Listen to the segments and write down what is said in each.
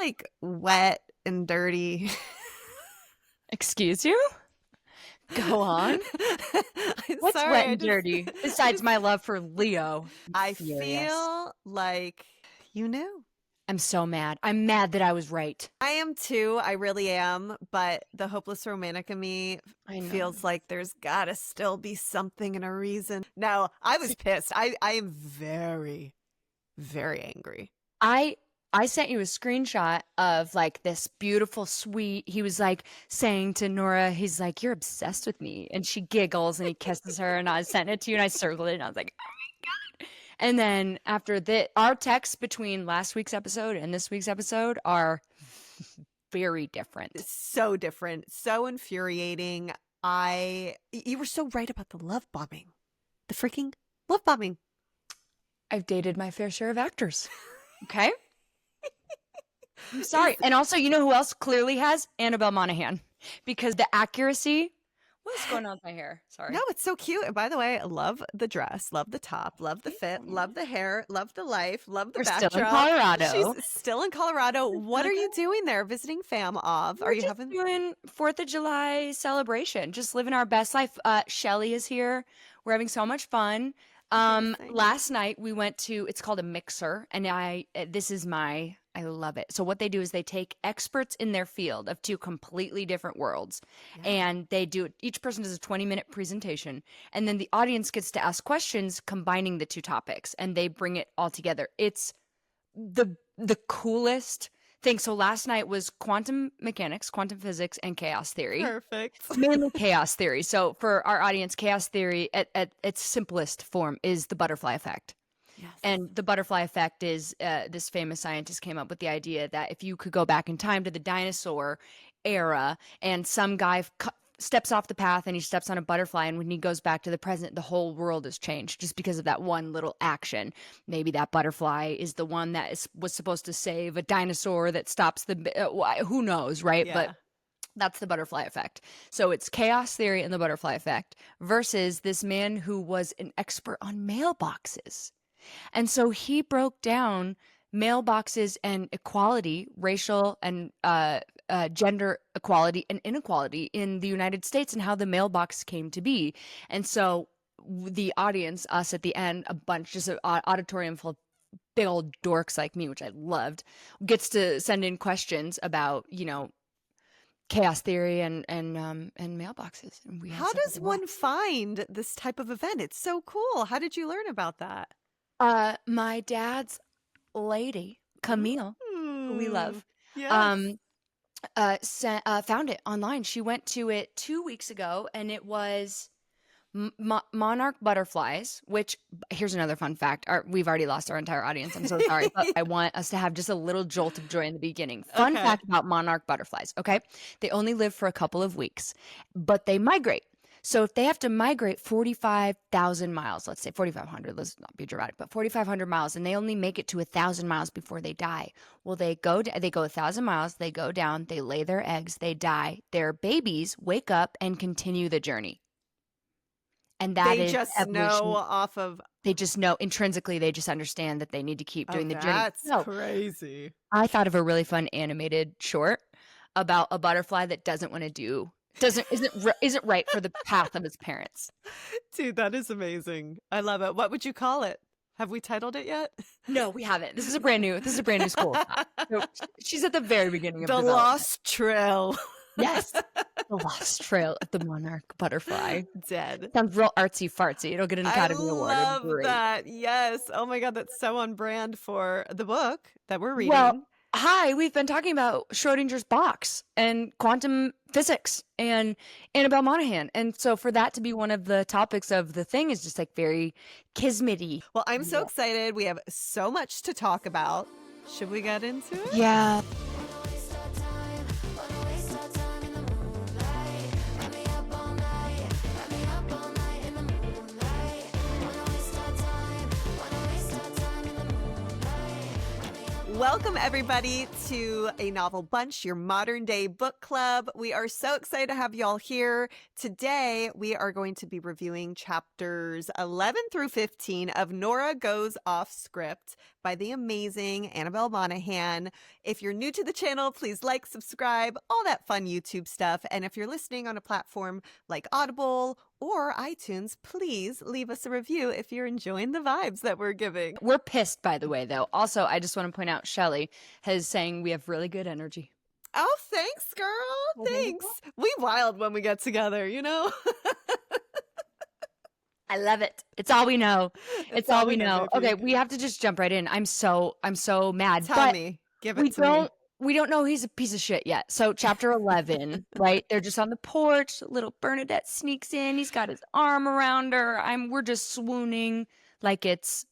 like wet and dirty. Excuse you? Go on. What's Sorry, wet and dirty besides my love for Leo? I Furious. feel like you knew. I'm so mad. I'm mad that I was right. I am too. I really am. But the hopeless romantic in me I know. feels like there's gotta still be something and a reason. No, I was pissed. I am very, very angry. I sent you a screenshot of like this beautiful, sweet. He was like saying to Nora, he's like, "You're obsessed with me," and she giggles and he kisses her. And I sent it to you and I circled it and I was like, "Oh my god!" And then after that, our texts between last week's episode and this week's episode are very different. It's so different, so infuriating. You were so right about the love bombing, the freaking love bombing. I've dated my fair share of actors. Okay. I'm sorry. And also, you know who else clearly has? Annabel Monaghan. Because the accuracy. What's going on with my hair? Sorry. No, it's so cute. And by the way, I love the dress, love the top, love the fit, love the hair, love the life, love the backdrop. Still in Colorado. She's still in Colorado. What are you doing there? Visiting fam of? Are you just doing 4th of July celebration? Just living our best life. Shelly is here. We're having so much fun. Last night we went to, it's called a mixer, and I love it. So what they do is they take experts in their field of 2 completely different worlds, and they do it. Each person does a 20-minute presentation, and then the audience gets to ask questions combining the 2 topics, and they bring it all together. It's the coolest thing. So last night was quantum mechanics, quantum physics, and chaos theory. Perfect. Mainly chaos theory. So for our audience, chaos theory at its simplest form is the butterfly effect. Yes. And the butterfly effect is this famous scientist came up with the idea that if you could go back in time to the dinosaur era and some guy steps off the path and he steps on a butterfly, and when he goes back to the present, the whole world has changed just because of that one little action. Maybe that butterfly is the one that was supposed to save a dinosaur that stops who knows, right? Yeah. But that's the butterfly effect. So it's chaos theory and the butterfly effect versus this man who was an expert on mailboxes. And so he broke down mailboxes and equality, racial and gender equality and inequality in the United States and how the mailbox came to be. And so the audience, us at the end, a bunch, just an auditorium full of big old dorks like me, which I loved, gets to send in questions about, chaos theory and mailboxes. And how does one find this type of event? It's so cool. How did you learn about that? My dad's lady, Camille, who we love, Yes. found it online. She went to it 2 weeks ago, and it was monarch butterflies, which, here's another fun fact. We've already lost our entire audience. I'm so sorry, but I want us to have just a little jolt of joy in the beginning. Fun fact about monarch butterflies, okay? They only live for a couple of weeks, but they migrate. So if they have to migrate 45,000 miles, let's say 4,500, let's not be dramatic, but 4,500 miles, and they only make it to 1,000 miles before they die. Well, they go 1,000 miles, they go down, they lay their eggs, they die. Their babies wake up and continue the journey. And that they is just evolution. know off of. They just know intrinsically. They just understand that they need to keep doing the journey. That's crazy. I thought of a really fun animated short about a butterfly that doesn't want to do. Isn't right for the path of its parents. Dude, that is amazing. I love it. What would you call it? Have we titled it yet? No, we haven't. This is a brand new school. So she's at the very beginning of the Lost Trail. Yes, the Lost Trail of the monarch butterfly. Dead. Sounds real artsy fartsy. It'll get an Academy Award. I love that. Yes. Oh my God, that's so on brand for the book that we're reading. Well, hi, we've been talking about Schrodinger's box and quantum physics and Annabel Monaghan. And so for that to be one of the topics of the thing is just like very kismet-y. Well, I'm so excited. We have so much to talk about. Should we get into it? Yeah. Welcome, everybody, to A Novel Bunch, your modern day book club. We are so excited to have y'all here. Today, we are going to be reviewing chapters 11 through 15 of Nora Goes Off Script by the amazing Annabel Monaghan. If you're new to the channel, please like, subscribe, all that fun YouTube stuff. And if you're listening on a platform like Audible or iTunes, please leave us a review if you're enjoying the vibes that we're giving. We're pissed, by the way, though. Also, I just want to point out Shelly is saying we have really good energy. Oh, thanks, girl. Well, there you Thanks. We wild when we get together, you know? I love it. It's all we know. It's all we know. baby. Okay, we have to just jump right in. I'm so mad. Tell but me. Give it to me. We don't know he's a piece of shit yet. So chapter 11, right? They're just on the porch. Little Burnett sneaks in. He's got his arm around her. We're just swooning like it's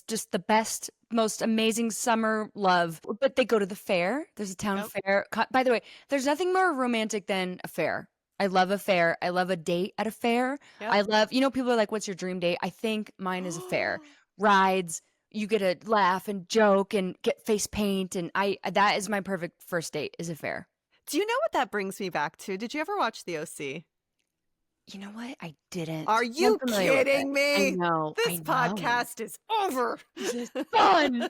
just the best, most amazing summer love. But they go to the fair. There's a town fair. By the way, there's nothing more romantic than a fair. I love a fair. I love a date at a fair. Yep. I love, people are like, what's your dream date? I think mine is a fair. Rides, you get to laugh and joke and get face paint. And that is my perfect first date, is a fair. Do you know what that brings me back to? Did you ever watch The OC? You know what? I didn't. Are you kidding me? I know. This podcast is over. This is fun.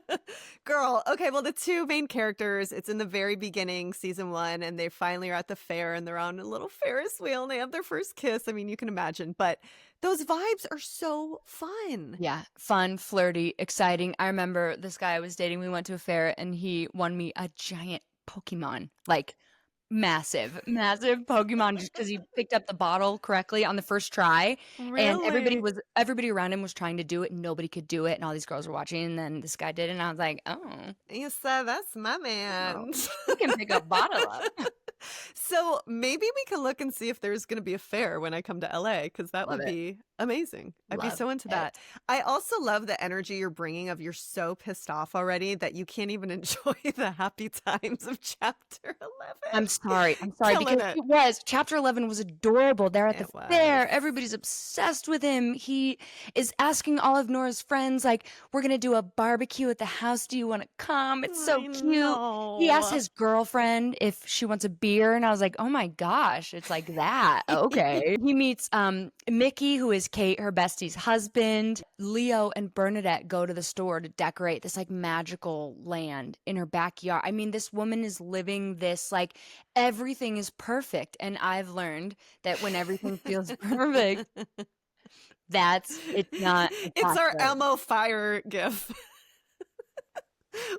Girl, okay, well, the two main characters, it's in the very beginning, season 1, and they finally are at the fair and they're on a little Ferris wheel and they have their first kiss. I mean, you can imagine, but those vibes are so fun. Yeah, fun, flirty, exciting. I remember this guy I was dating, we went to a fair and he won me a giant Pokemon, like massive Pokemon, just because he picked up the bottle correctly on the first try. Really? And everybody around him was trying to do it and nobody could do it, and all these girls were watching, and then this guy did it and I was like, oh, You said, that's my man. he can pick a bottle up. So maybe we can look and see if there's going to be a fair when I come to LA, because that Love would it. be amazing. I'd be Love so into that. I also love the energy you're bringing of you're so pissed off already that you can't even enjoy the happy times of chapter 11. I'm sorry Killing because it. chapter 11 was adorable. They're at It the was. fair. Everybody's obsessed with him. He is asking all of Nora's friends, like, we're going to do a barbecue at the house. Do you want to come? It's so I cute. know. He asked his girlfriend if she wants a beer, and I was like, oh my gosh, it's like that. Okay. He meets Mickey, who is Kate, her bestie's husband. Leo and Bernadette go to the store to decorate this like magical land in her backyard. I mean, this woman is living this, like, everything is perfect. And I've learned that when everything feels perfect, it's not. It's our Elmo Fire gif.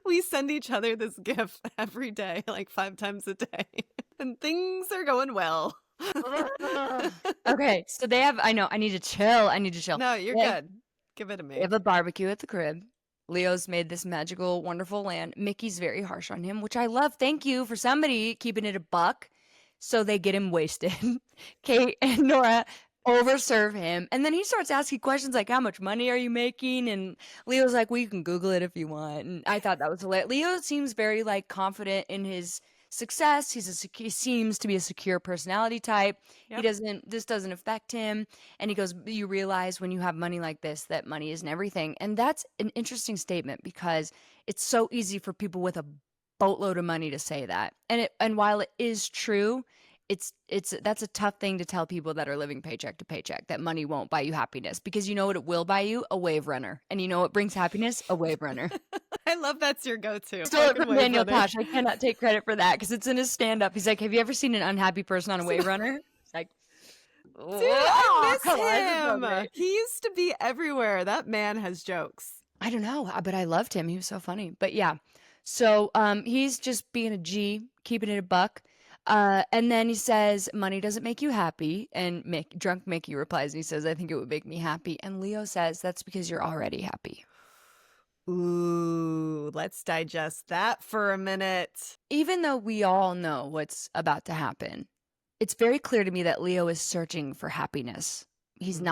We send each other this gif every day, like 5 times a day. And things are going well. Okay, so they have, I know, I need to chill. No, you're good. Give it to They me. have a barbecue at the crib. Leo's made this magical, wonderful land. Mickey's very harsh on him, which I love. Thank you for somebody keeping it a buck. So they get him wasted. Kate and Nora overserve him. And then he starts asking questions like, how much money are you making? And Leo's like, well, you can Google it if you want. And I thought that was hilarious. Leo seems very like confident in his success. He seems to be a secure personality type. Yep. This doesn't affect him. And he goes, you realize when you have money like this, that money isn't everything. And that's an interesting statement because it's so easy for people with a boatload of money to say that. And while it is true, that's a tough thing to tell people that are living paycheck to paycheck, that money won't buy you happiness, because you know what it will buy you? A wave runner. And you know what brings happiness? A wave runner. I love that's your go-to. Stole it from Daniel Tosh. I cannot take credit for that because it's in his stand-up. He's like, have you ever seen an unhappy person on a wave runner? It's like, Dude, I miss him. He used to be everywhere. That man has jokes. I don't know, but I loved him. He was so funny. But yeah, so he's just being a G, keeping it a buck. And then he says, money doesn't make you happy. And drunk Mickey replies and he says, I think it would make me happy. And Leo says, that's because you're already happy. Ooh, let's digest that for a minute. Even though we all know what's about to happen, it's very clear to me that Leo is searching for happiness. He's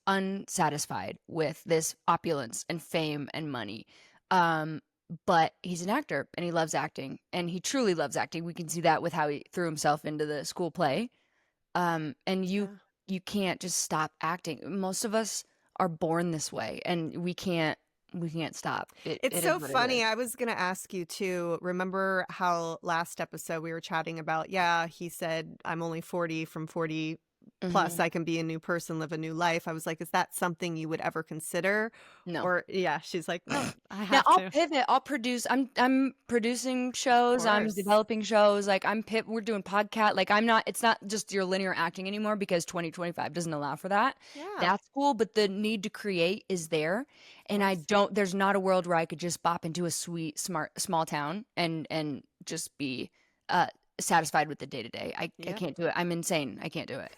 unsatisfied with this opulence and fame and money. But he's an actor and he loves acting, and he truly loves acting. We can see that with how he threw himself into the school play. And you can't just stop acting. Most of us are born this way, and we can't stop. It's so funny. I was going to ask you too. Remember how last episode we were chatting about, he said, I'm only 40 from 40 Plus, I can be a new person, live a new life. I was like, is that something you would ever consider? No. Or yeah, she's like, no, I Now have I'll to. pivot. I'll produce. I'm producing shows. I'm course. developing shows. Like we're doing podcast. Like I'm not. It's not just your linear acting anymore because 2025 doesn't allow for that. Yeah. That's cool, but the need to create is there, and I don't. There's not a world where I could just bop into a sweet, smart, small town and just be satisfied with the day to day. I can't do it. I'm insane. I can't do it.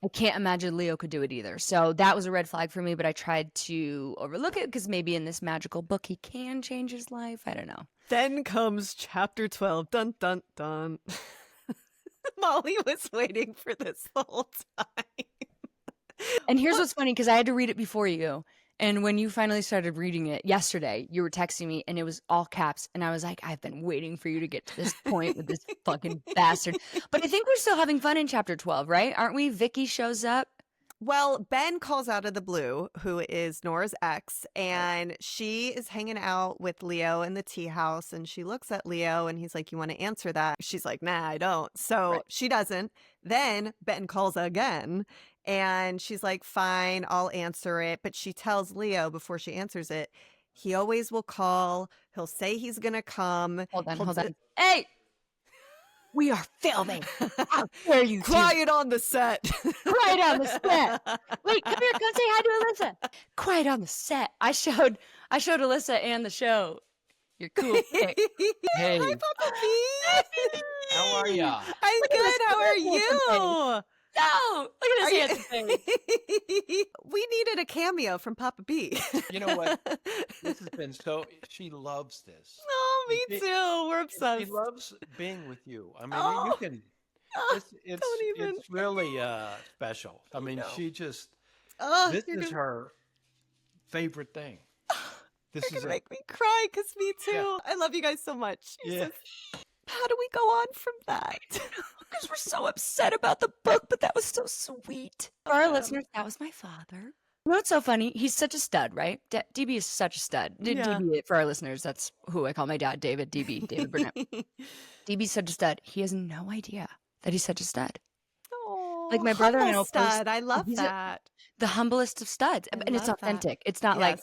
I can't imagine Leo could do it either. So that was a red flag for me, but I tried to overlook it because maybe in this magical book he can change his life. I don't know. Then comes chapter 12. Dun, dun, dun. Molly was waiting for this the whole time. And here's what's funny, because I had to read it before you. And when you finally started reading it yesterday, you were texting me and it was all caps. And I was like, I've been waiting for you to get to this point with this fucking bastard. But I think we're still having fun in chapter 12, right? Aren't we? Vicky shows up. Well, Ben calls out of the blue, who is Nora's ex, and she is hanging out with Leo in the tea house, and she looks at Leo, and he's like, you want to answer that? She's like, nah, I don't. So she doesn't. Then Ben calls again, and she's like, fine, I'll answer it. But she tells Leo before she answers it, he always will call. He'll say he's going to come. Hold on. Hey! We are filming. How dare you? Quiet on the set. Quiet on the set. Wait, come here. Come say hi to Alyssa. Quiet on the set. I showed Alyssa and the show. You're cool. Hey. Hi, Papa B. How are ya? I'm good. How are you? No, look at his handsome face. We needed a cameo from Papa B. You know what? This has been so. She loves this. Oh, me too. We're obsessed. She loves being with you. I mean, Oh. you can. It's really special. I mean, she just. This is her favorite thing. This You're is gonna make me cry, because me too. Yeah. I love you guys so much. Yeah. How do we go on from that? Because we're so upset about the book, but that was so sweet. For our listeners, that was my father. You know what's so funny? He's such a stud, right? DB is such a stud. DB, for our listeners, that's who I call my dad, David Burnett. DB's such a stud. He has no idea that he's such a stud. Oh, Like my brother and I will stud. post, I love that. the humblest of studs, and it's love that. authentic. It's not like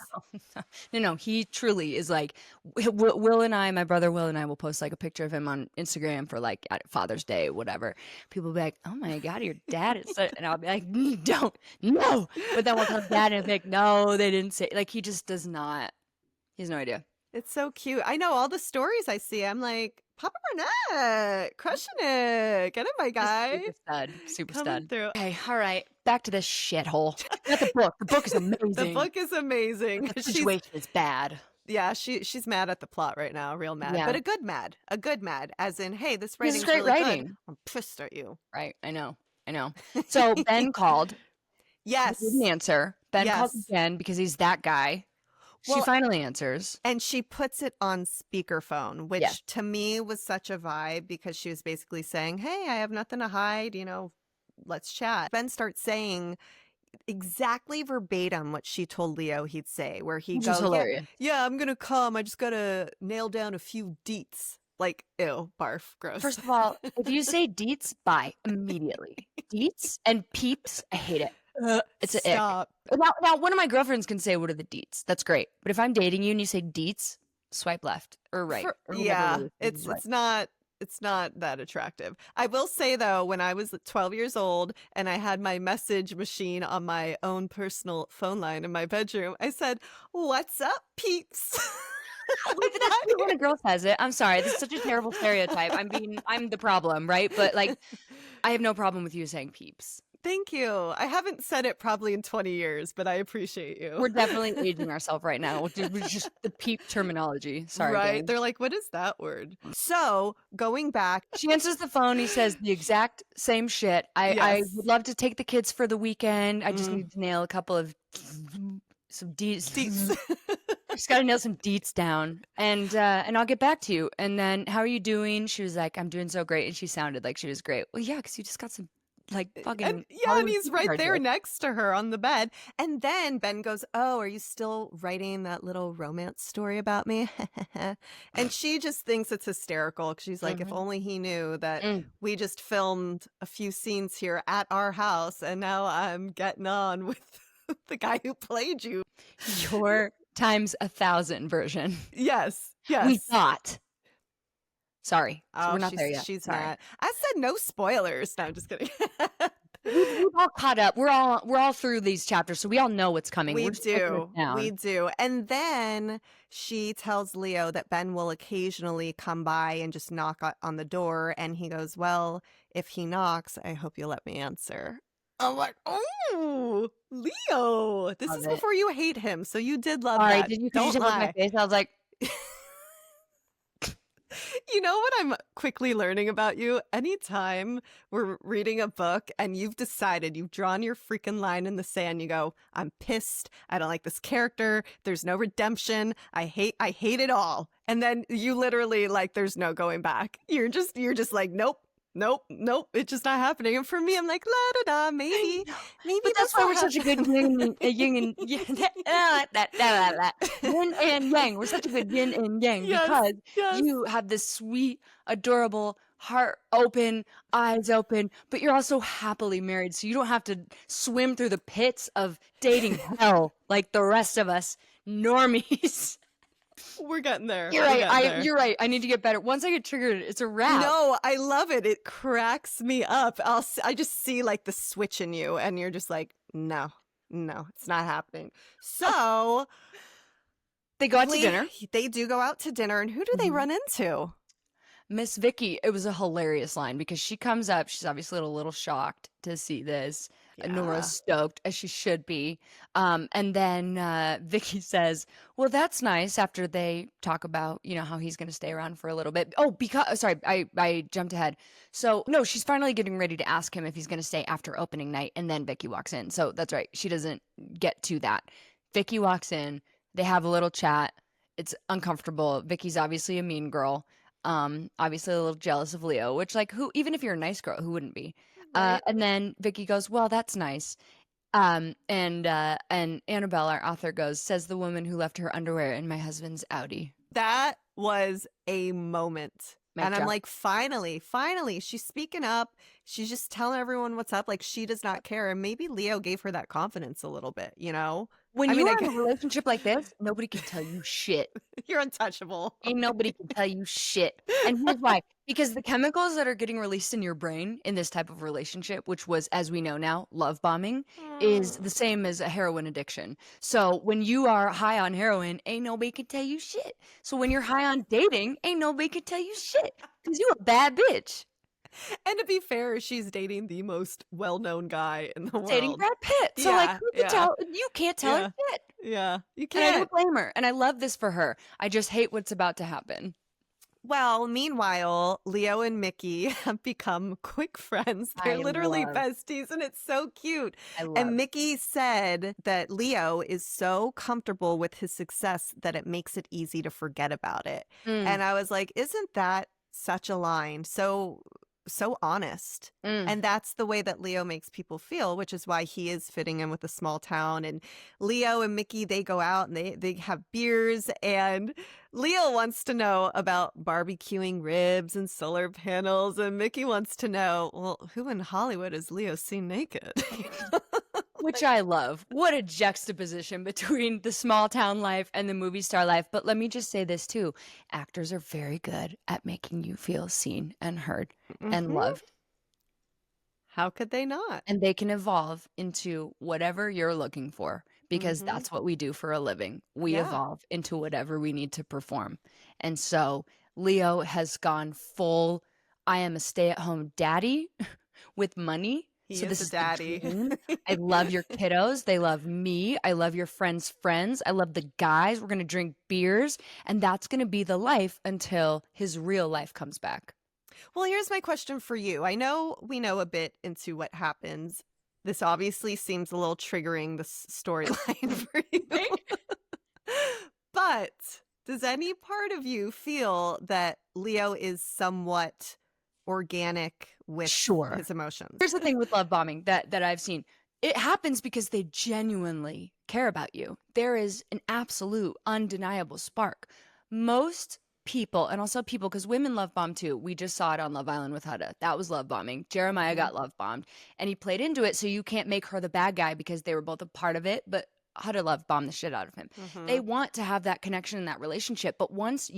no. He truly is like Will and I. My brother Will and I will post like a picture of him on Instagram for like at Father's Day, whatever. People will be like, "Oh my God, your dad is," and I'll be like, "Don't, no." But then we'll tell dad and be like, "No, they didn't say." Like he just does not. He has no idea. It's so cute. I know all the stories I see. I'm like, Papa Burnett, crushing it. Get it, my guy. Super Coming stud. through. Okay, all right. Back to this shithole. Not the book. The book is amazing. The book is amazing. The situation is bad. Yeah, she's mad at the plot right now, real mad. Yeah. But a good mad, as in, hey, this writing's great really writing. good. I'm pissed at you. Right. I know. So Ben called. Yes. He didn't answer. Ben calls Yes. again because he's that guy. She Well, finally answers. And she puts it on speakerphone, which Yes. to me was such a vibe, because she was basically saying, hey, I have nothing to hide, let's chat. Ben starts saying exactly verbatim what she told Leo he'd say, where he Which is goes, hilarious. yeah, I'm going to come. I just got to nail down a few deets. Like, ew, barf, gross. First of all, if you say deets, bye immediately. Deets and peeps, I hate it. It's an ick. Stop. Now, one of my girlfriends can say, what are the deets? That's great. But if I'm dating you and you say deets, swipe left or right. Or Yeah, whatever it's right. not that attractive. I will say though, when I was 12 years old and I had my message machine on my own personal phone line in my bedroom, I said, "What's up, peeps?" Wait, but that's when a girl says it. I'm sorry. This is such a terrible stereotype. I'm the problem, right? But like, I have no problem with you saying peeps. Thank you. I haven't said it probably in 20 years, but I appreciate you. We're definitely aging ourselves right now, which is just the peep terminology. Sorry, right? gang. They're like, what is that word? So going back, She answers the phone. He says the exact same shit. I Yes. would love to take the kids for the weekend. I just need to nail a couple of some deets. Just got to nail some deets down, and I'll get back to you. And then, how are you doing? She was like, I'm doing so great, and she sounded like she was great. Well, yeah, because you just got some like fucking. And Hollywood he's right superstar there shit. next to her on the bed. And then Ben goes, "Oh, are you still writing that little romance story about me?" And she just thinks it's hysterical. She's like, if only he knew that we just filmed a few scenes here at our house and now I'm getting on with the guy who played you. Your times 1,000 version. Yes. We thought. Sorry. Oh, we're not there yet. She's Sorry. mad. I said no spoilers. No, I'm just kidding. We've all caught up. We're all through these chapters, so we all know what's coming. We do. And then she tells Leo that Ben will occasionally come by and just knock on the door. And he goes, "Well, if he knocks, I hope you'll let me answer." I'm like, "Oh, Leo, this is before you hate him. So you did love that. Did you Don't look at my face? I was like, you know what I'm quickly learning about you? Anytime we're reading a book and you've decided, you've drawn your freaking line in the sand, you go, "I'm pissed. I don't like this character. There's no redemption. I hate it all." And then you literally, like, there's no going back. You're just like, nope. It's just not happening. And for me, I'm like, la da da, maybe. But that's why we're such a good yin and yang. We're such a good yin and yang because you have this sweet, adorable, heart open, eyes open, but you're also happily married, so you don't have to swim through the pits of dating hell like the rest of us normies. We're getting there. You're right. You're right. I need to get better. Once I get triggered, it's a wrap. No, I love it. It cracks me up. I just see like the switch in you, and you're just like, no, it's not happening. So they go out to dinner. They do go out to dinner, and who do they run into? Miss Vicky. It was a hilarious line because she comes up. She's obviously a little shocked to see this. Yeah. Nora's stoked, as she should be. And then Vicky says, "Well, that's nice," after they talk about, how he's going to stay around for a little bit. Oh, sorry, I jumped ahead. So, no, she's finally getting ready to ask him if he's going to stay after opening night, and then Vicky walks in. So that's right. She doesn't get to that. Vicky walks in. They have a little chat. It's uncomfortable. Vicky's obviously a mean girl. Obviously a little jealous of Leo, which, like, even if you're a nice girl, who wouldn't be? And then Vicky goes, "Well, that's nice." And Annabelle, our author, says the woman who left her underwear in my husband's Audi. That was a moment. And I'm like, finally, she's speaking up. She's just telling everyone what's up. Like, she does not care. And maybe Leo gave her that confidence a little bit, When you're in a relationship like this, nobody can tell you shit. You're untouchable. Ain't nobody can tell you shit. And here's why. Because the chemicals that are getting released in your brain in this type of relationship, which was, as we know now, love bombing, is the same as a heroin addiction. So when you are high on heroin, ain't nobody can tell you shit. So when you're high on dating, ain't nobody can tell you shit. Because you a bad bitch. And to be fair, she's dating the most well-known guy in the world. Dating Brad Pitt. So, you can't tell her shit. Yeah, you can't. And I don't blame her. And I love this for her. I just hate what's about to happen. Well, meanwhile, Leo and Mickey have become quick friends. They're literally besties, and it's so cute. And Mickey said that Leo is so comfortable with his success that it makes it easy to forget about it. And I was like, isn't that such a line? So honest. And that's the way that Leo makes people feel, which is why he is fitting in with a small town. And Leo and Mickey, they go out and they have beers, and Leo wants to know about barbecuing ribs and solar panels, and Mickey wants to know, well, who in Hollywood has Leo seen naked? Which I love. What a juxtaposition between the small town life and the movie star life. But let me just say this too. Actors are very good at making you feel seen and heard and loved. How could they not? And they can evolve into whatever you're looking for, because that's what we do for a living. We evolve into whatever we need to perform. And so Leo has gone full, I am a stay-at-home daddy with money. He is a daddy. I love your kiddos. They love me. I love your friends' friends. I love the guys. We're going to drink beers. And that's going to be the life until his real life comes back. Well, here's my question for you. I know we know a bit into what happens. This obviously seems a little triggering, this storyline for you. But does any part of you feel that Leo is somewhat organic with his emotions. Here's the thing with love bombing that I've seen. It happens because they genuinely care about you. There is an absolute, undeniable spark. Most people, and also people, because women love bomb too. We just saw it on Love Island with Huda. That was love bombing. Jeremiah got love bombed, and he played into it, so you can't make her the bad guy because they were both a part of it, but Huda love bombed the shit out of him. They want to have that connection and that relationship, but once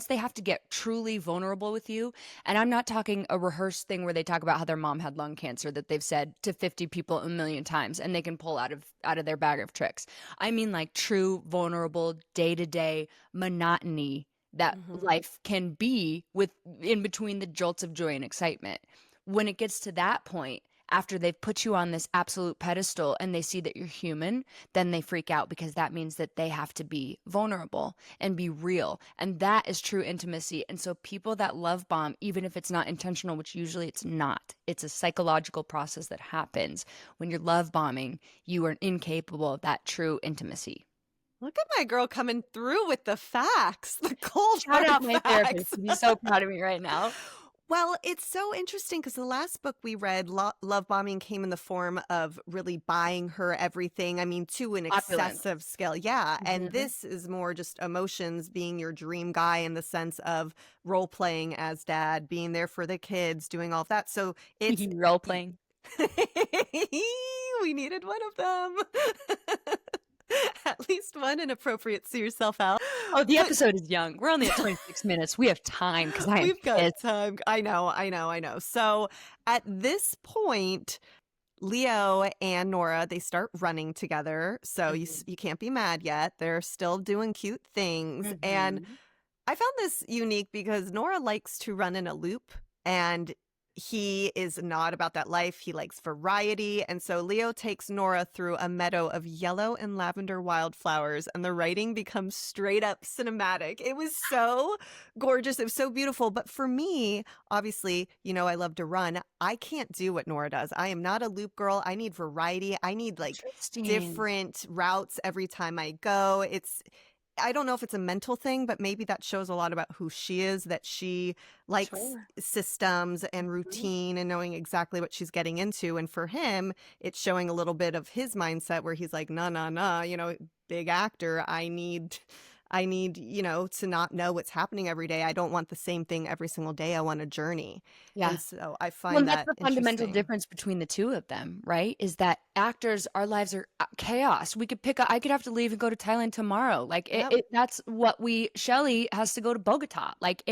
they have to get truly vulnerable with you, and I'm not talking a rehearsed thing where they talk about how their mom had lung cancer that they've said to 50 people a million times and they can pull out of their bag of tricks. I mean like true vulnerable day-to-day monotony that life can be with in between the jolts of joy and excitement. When it gets to that point, after they've put you on this absolute pedestal and they see that you're human, then they freak out because that means that they have to be vulnerable and be real. And that is true intimacy. And so people that love bomb, even if it's not intentional, which usually it's not, it's a psychological process that happens. When you're love bombing, you are incapable of that true intimacy. Look at my girl coming through with the facts, the cold Shout out my facts. therapist. He's so proud of me right now. Well, it's so interesting because the last book we read, Love Bombing, came in the form of really buying her everything. I mean, to an excessive scale. Yeah. And this is more just emotions, being your dream guy in the sense of role playing as dad, being there for the kids, doing all of that. So it's role playing. We needed one of them. At least one, and appropriate. See yourself out. Oh, the episode is young. We're only at 26 minutes. We have time because we've got time. I know. So at this point, Leo and Nora, they start running together. So you can't be mad yet. They're still doing cute things. And I found this unique because Nora likes to run in a loop, and he is not about that life. He likes variety. And so Leo takes Nora through a meadow of yellow and lavender wildflowers, and the writing becomes straight up cinematic. It was so gorgeous. It was so beautiful. But for me, obviously, I love to run. I can't do what Nora does. I am not a loop girl. I need variety. I need like different routes every time I go. I don't know if it's a mental thing, but maybe that shows a lot about who she is, that she likes systems and routine and knowing exactly what she's getting into. And for him, it's showing a little bit of his mindset where he's like, nah, big actor. I need, to not know what's happening every day. I don't want the same thing every single day. I want a journey. Yeah. And so I find that's the fundamental difference between the two of them, right? Is that actors, our lives are chaos. I could have to leave and go to Thailand tomorrow. Like that's what Shelley has to go to Bogota. Like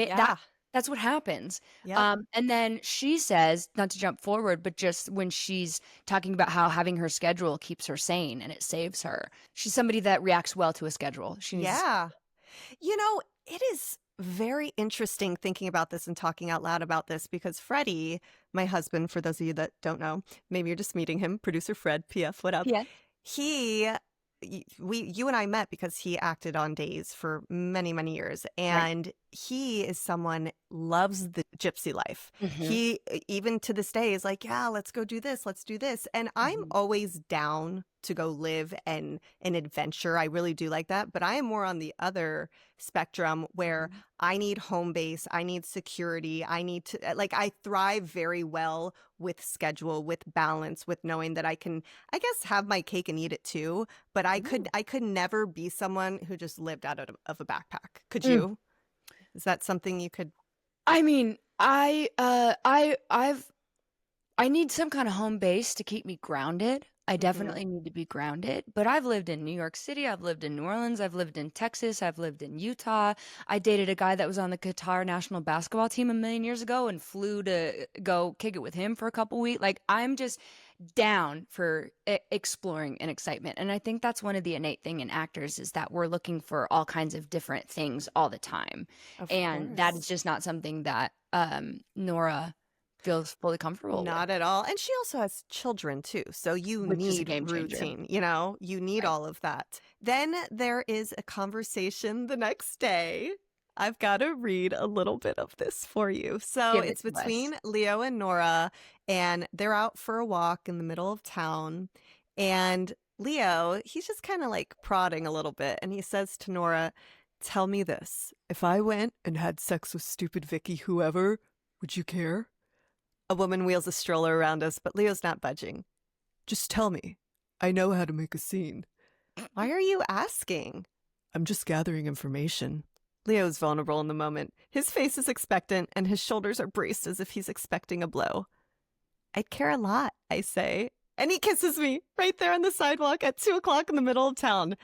that's what happens. Yep. And then she says, not to jump forward, but just when she's talking about how having her schedule keeps her sane and it saves her. She's somebody that reacts well to a schedule. It is very interesting thinking about this and talking out loud about this because Freddie, my husband, for those of you that don't know, maybe you're just meeting him, producer Fred, PF, what up? Yeah. You and I met because he acted on Days for many, many years. And he is someone loves the gypsy life. He, even to this day, is like, yeah, let's go do this. Let's do this. And I'm always down to go live an adventure. I really do like that. But I am more on the other spectrum where I need home base. I need security. I need to, I thrive very well with schedule, with balance, with knowing that I can, I guess, have my cake and eat it too. But I could never be someone who just lived out of a backpack. Could you? Is that something you could? I mean, I need some kind of home base to keep me grounded. I definitely need to be grounded, but I've lived in New York City. I've lived in New Orleans. I've lived in Texas. I've lived in Utah. I dated a guy that was on the Qatar national basketball team a million years ago and flew to go kick it with him for a couple weeks. Like, I'm just down for exploring and excitement. And I think that's one of the innate thing in actors is that we're looking for all kinds of different things all the time. Of course. That is just not something that Nora feels fully comfortable not with. At all. And she also has children too, so Which need routine, you need all of that. Then there is a conversation the next day. I've got to read a little bit of this for you. So it's between Leo and Nora, and they're out for a walk in the middle of town, and Leo, he's just kind of like prodding a little bit, and he says to Nora, "Tell me this, if I went and had sex with stupid Vicky whoever, would you care?" A woman wheels a stroller around us, but Leo's not budging. Just tell me. I know how to make a scene. Why are you asking? I'm just gathering information. Leo's vulnerable in the moment. His face is expectant, and his shoulders are braced as if he's expecting a blow. I'd care a lot, I say. And he kisses me right there on the sidewalk at 2 o'clock in the middle of town.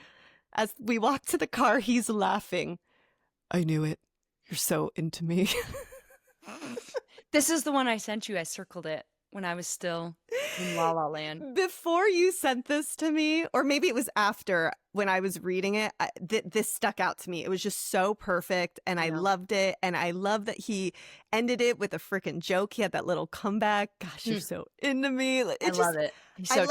As we walk to the car, he's laughing. I knew it. You're so into me. This is the one I sent you. I circled it when I was still in La La Land. Before you sent this to me, or maybe it was after when I was reading it, this stuck out to me. It was just so perfect, and I loved it. And I love that he ended it with a freaking joke. He had that little comeback. Gosh, you're so into me. I love it. So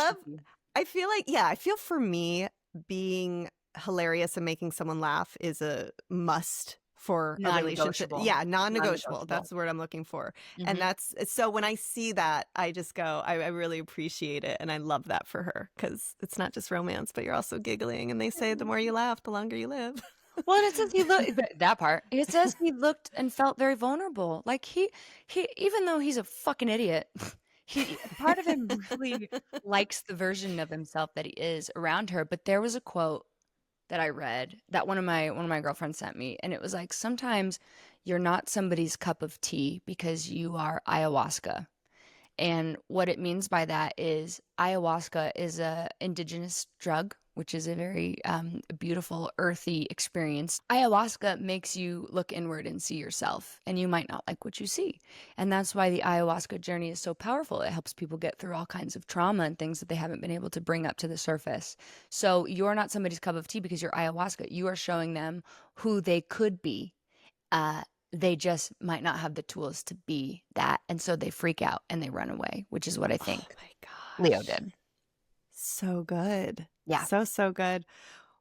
I feel like, I feel for me, being hilarious and making someone laugh is a must for a relationship. Yeah, non-negotiable. That's the word I'm looking for. And that's so when I see that, I just go, I really appreciate it. And I love that for her, because it's not just romance, but you're also giggling. And they say the more you laugh, the longer you live. Well, and it says he looked that part. It says he looked and felt very vulnerable. Like he even though he's a fucking idiot, part of him really likes the version of himself that he is around her. But there was a quote that I read that one of my girlfriends sent me, and it was like, sometimes you're not somebody's cup of tea because you are ayahuasca. And what it means by that is ayahuasca is a indigenous drug, which is a very beautiful, earthy experience. Ayahuasca makes you look inward and see yourself, and you might not like what you see. And that's why the ayahuasca journey is so powerful. It helps people get through all kinds of trauma and things that they haven't been able to bring up to the surface. So you're not somebody's cup of tea because you're ayahuasca. You are showing them who they could be. They just might not have the tools to be that. And so they freak out and they run away, which is what I think Leo did. So good. Yeah. So good.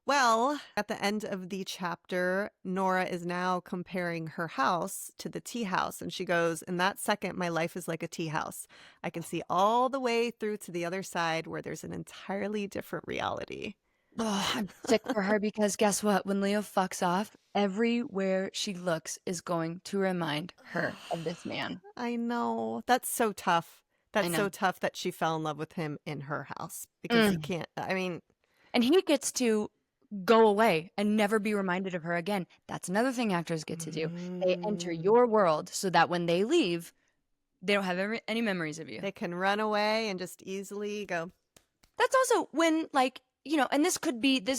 Well, at the end of the chapter, Nora is now comparing her house to the tea house. And she goes, in that second, my life is like a tea house. I can see all the way through to the other side where there's an entirely different reality. Oh, I'm sick for her, because guess what? When Leo fucks off, everywhere she looks is going to remind her of this man. I know. That's so tough. That's so tough that she fell in love with him in her house, because he can't, and he gets to go away and never be reminded of her again. That's another thing actors get to do. They enter your world so that when they leave, they don't have any memories of you. They can run away and just easily go. That's also when, like, and this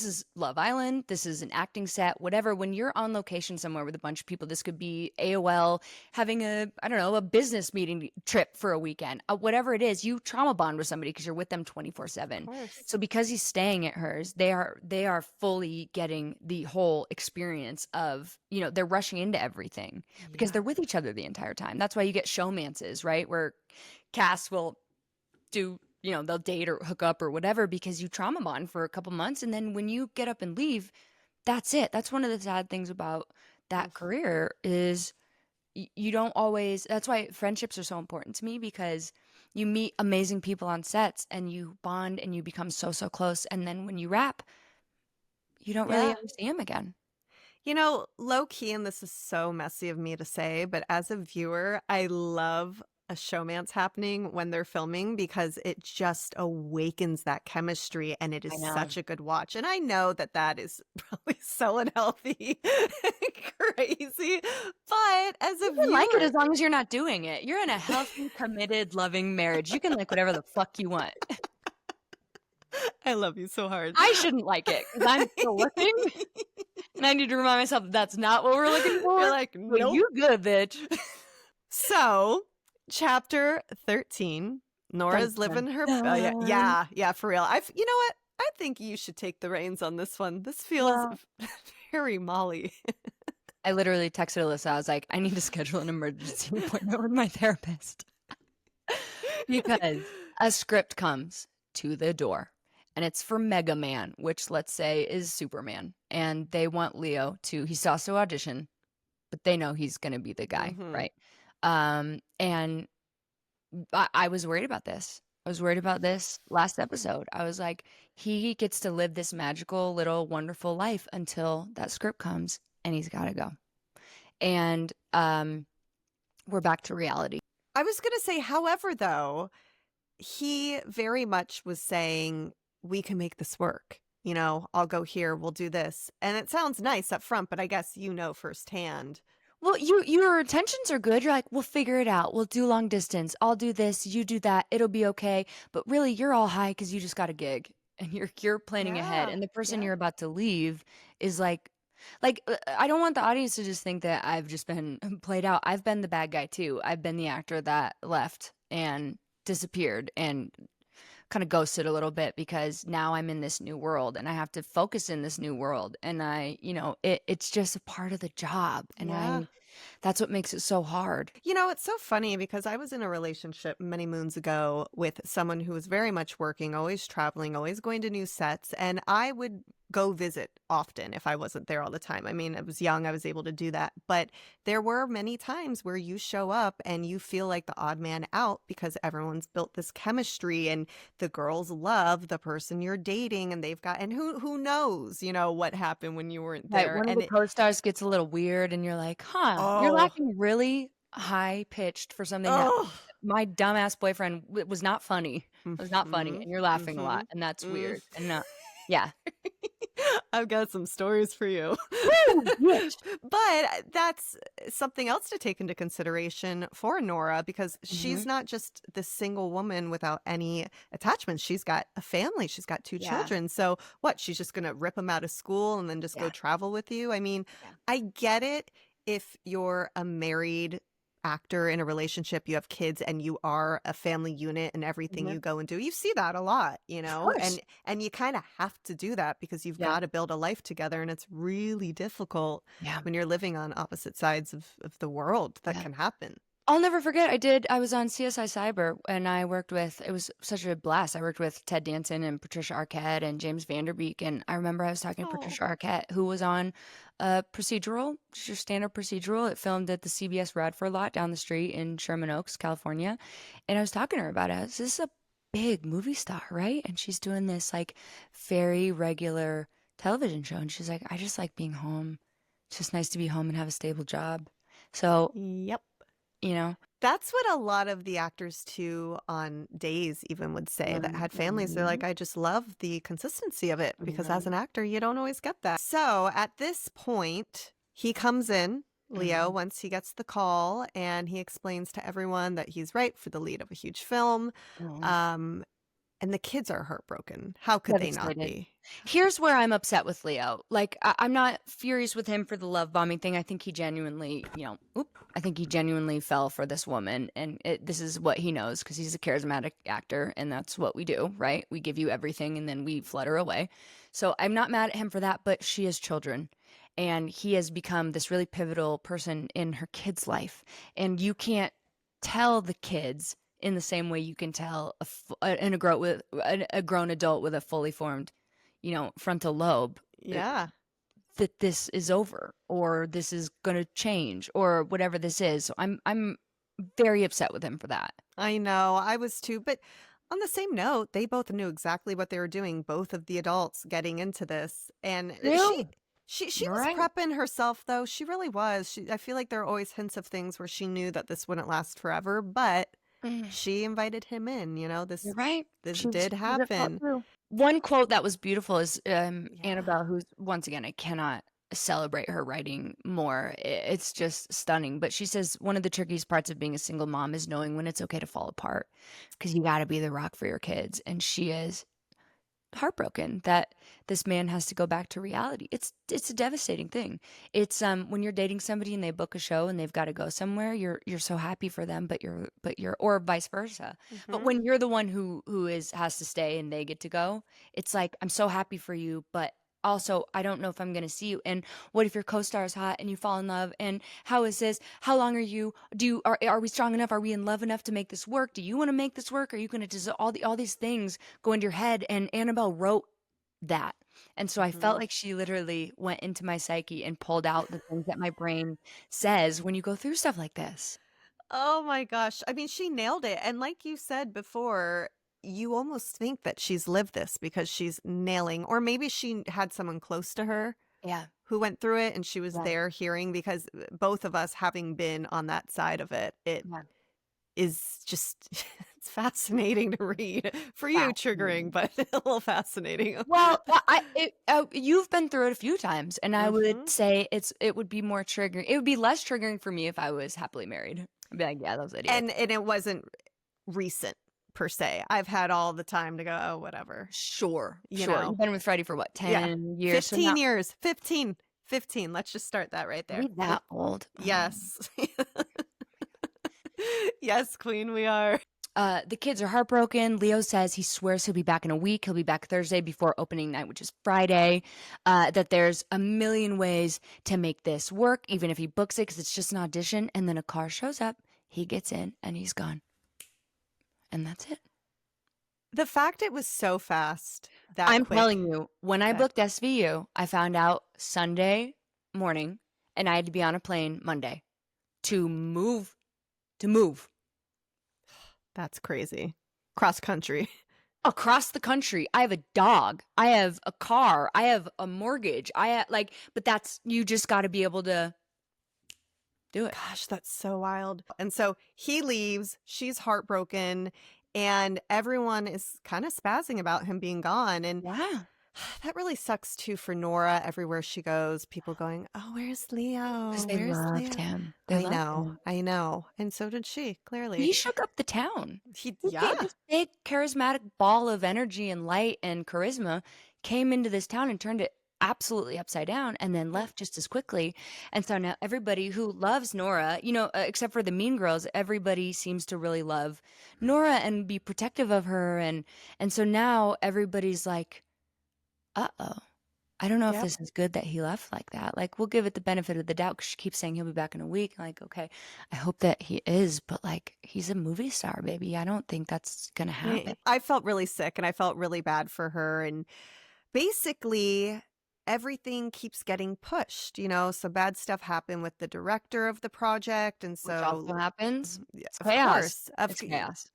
is Love Island, this is an acting set, whatever. When you're on location somewhere with a bunch of people, this could be AOL having a business meeting trip for a weekend, whatever it is, you trauma bond with somebody because you're with them 24/7. So because he's staying at hers, they are fully getting the whole experience of, they're rushing into everything because they're with each other the entire time. That's why you get showmances, right? Where casts will do, they'll date or hook up or whatever, because you trauma bond for a couple months. And then when you get up and leave, that's it. That's one of the sad things about that career is you don't always, that's why friendships are so important to me, because you meet amazing people on sets and you bond and you become so close. And then when you wrap, you don't really ever see him again. Low key, and this is so messy of me to say, but as a viewer, I love a showmance happening when they're filming, because it just awakens that chemistry, and it is such a good watch. And I know that is probably so unhealthy and crazy, but as a viewer, like it as long as you're not doing it. You're in a healthy, committed, loving marriage. You can like whatever the fuck you want. I love you so hard. I shouldn't like it because I'm still looking, and I need to remind myself that's not what we're looking for. You're like, nope. Well, you good, bitch. So, Chapter 13. Nora's living her. Yeah, for real. You know what? I think you should take the reins on this one. This feels very Molly. I literally texted Alyssa. I was like, I need to schedule an emergency appointment with my therapist because a script comes to the door, and it's for Mega Man, which let's say is Superman, and they want Leo to. He's also audition, but they know he's going to be the guy, right? And I was worried about this. I was worried about this last episode. I was like, he gets to live this magical little wonderful life until that script comes and he's got to go. And we're back to reality. I was going to say, however, though, he very much was saying, we can make this work. You know, I'll go here, we'll do this. And it sounds nice up front, but I guess you know firsthand. Well, your intentions are good. You're like, we'll figure it out. We'll do long distance. I'll do this. You do that. It'll be okay. But really, you're all high because you just got a gig and you're planning ahead. Yeah. And the person Yeah. you're about to leave is like, I don't want the audience to just think that I've just been played out. I've been the bad guy too. I've been the actor that left and disappeared and kind of ghosted a little bit because now I'm in this new world and I have to focus in this new world. And it's just a part of the job. And Yeah. that's what makes it so hard. You know, it's so funny because I was in a relationship many moons ago with someone who was very much working, always traveling, always going to new sets. And I would go visit often if I wasn't there all the time. I mean, I was young, I was able to do that. But there were many times where you show up and you feel like the odd man out because everyone's built this chemistry and the girls love the person you're dating and they've got, and who knows, you know, what happened when you weren't Right, there. one of And the co-stars gets a little weird and you're like, huh, you're oh, laughing really high pitched for something that oh. my dumbass boyfriend was not funny. It was not funny. Mhm, And you're laughing a mhm, lot. And that's mm. weird. And not, yeah. I've got some stories for you. Woo, yes. But that's something else to take into consideration for Nora because she's Mhm. not just this single woman without any attachments. She's got a family. She's got two Yeah. children. So what? She's just going to rip them out of school and then just go Yeah. travel with you? I mean, Yeah. I get it if you're a married actor in a relationship, you have kids and you are a family unit and everything Mhm. you go and do. You see that a lot, you Of know? course. And you kind of have to do that because you've Yeah. got to build a life together and it's really difficult Yeah. when you're living on opposite sides of the world. That Yeah. can happen. I'll never forget. I was on CSI Cyber and I worked with, it was such a blast. I worked with Ted Danson and Patricia Arquette and James Vanderbeek. And I remember I was talking to Oh. Patricia Arquette, who was on a procedural, just your standard procedural. It filmed at the CBS Radford lot down the street in Sherman Oaks, California. And I was talking to her about it. This is a big movie star, right? And she's doing this like very regular television show. And she's like, I just like being home. It's just nice to be home and have a stable job. So, Yep. you know, That's what a lot of the actors too on days even would say that had families. They're like, I just love the consistency of it because as an actor, you don't always get that. So at this point, he comes in, Leo, once he gets the call, and he explains to everyone that he's right for the lead of a huge film. And the kids are heartbroken. How could they not devastated. be? Here's where I'm upset with Leo. Like, I'm not furious with him for the love bombing thing. I think he genuinely, I think he genuinely fell for this woman. And this is what he knows because he's a charismatic actor. And that's what we do, right? We give you everything and then we flutter away. So I'm not mad at him for that, but she has children. And he has become this really pivotal person in her kid's life. And you can't tell the kids in the same way you can tell a grown adult with a fully formed, frontal lobe, Yeah. that this is over or this is going to change or whatever this is. So I'm very upset with him for that. I know. I was too. But on the same note, they both knew exactly what they were doing, both of the adults getting into this. And Yeah. she You're was right. prepping herself, though. She really was. I feel like there are always hints of things where she knew that this wouldn't last forever, but she invited him in. This You're right. this She's did at fault happen. too. One quote that was beautiful is Annabelle, who's, once again, I cannot celebrate her writing more. It's just stunning. But she says one of the trickiest parts of being a single mom is knowing when it's okay to fall apart because you got to be the rock for your kids. And she is heartbroken that this man has to go back to reality. It's a devastating thing. It's when you're dating somebody and they book a show and they've got to go somewhere, you're so happy for them, but you're or vice versa. But when you're the one who has to stay and they get to go, it's like, I'm so happy for you, but also I don't know if I'm going to see you. And what if your co-star is hot and you fall in love? And how is this? How long are you? Are we strong enough? Are we in love enough to make this work? Do you want to make this work? Are you going to just all these things go into your head? And Annabelle wrote that. And so I felt like she literally went into my psyche and pulled out the things that my brain says when you go through stuff like this. Oh my gosh. I mean, she nailed it. And like you said before, you almost think that she's lived this because she's nailing, or maybe she had someone close to her Yeah. who went through it and she was Yeah. there hearing, because both of us having been on that side of it, Yeah. is just it's fascinating to read. For you, triggering, but a little fascinating. Well, you've been through it a few times, and I would say it would be more triggering. It would be less triggering for me if I was happily married. I'd be like, yeah, that was idiot. And it wasn't recent per se. I've had all the time to go, oh, whatever. Sure. You know? You've been with Freddie for what, 10 years? 15 years. 15. Let's just start that right there. Are we that old? Yes. Yes, queen, we are. The kids are heartbroken. Leo says he swears he'll be back in a week. He'll be back Thursday before opening night, which is Friday. That there's a million ways to make this work, even if he books it, because it's just an audition. And then a car shows up, he gets in, and he's gone. And that's it. The fact it was so fast. I'm telling you, when I booked SVU, I found out Sunday morning, and I had to be on a plane Monday to move. That's crazy. Cross country. Across the country. I have a dog. I have a car. I have a mortgage. But that's, you just got to be able to do it. Gosh, that's so wild. And so he leaves. She's heartbroken. And everyone is kind of spazzing about him being gone. And that really sucks too for Nora. Everywhere she goes, people going, "Oh, where's Leo?" Because they loved him. I know. And so did she, clearly. He shook up the town. Yeah. This big charismatic ball of energy and light and charisma came into this town and turned it absolutely upside down, and then left just as quickly. And so now everybody who loves Nora, except for the mean girls, everybody seems to really love Nora and be protective of her. And so now everybody's like, uh-oh, I don't know if this is good that he left like that. Like, we'll give it the benefit of the doubt, because she keeps saying he'll be back in a week. Like, okay, I hope that he is, but like, he's a movie star, baby. I don't think that's gonna happen. I felt really sick, and I felt really bad for her. And basically everything keeps getting pushed, so bad stuff happened with the director of the project. And so which also happens. It's chaos. It's chaos.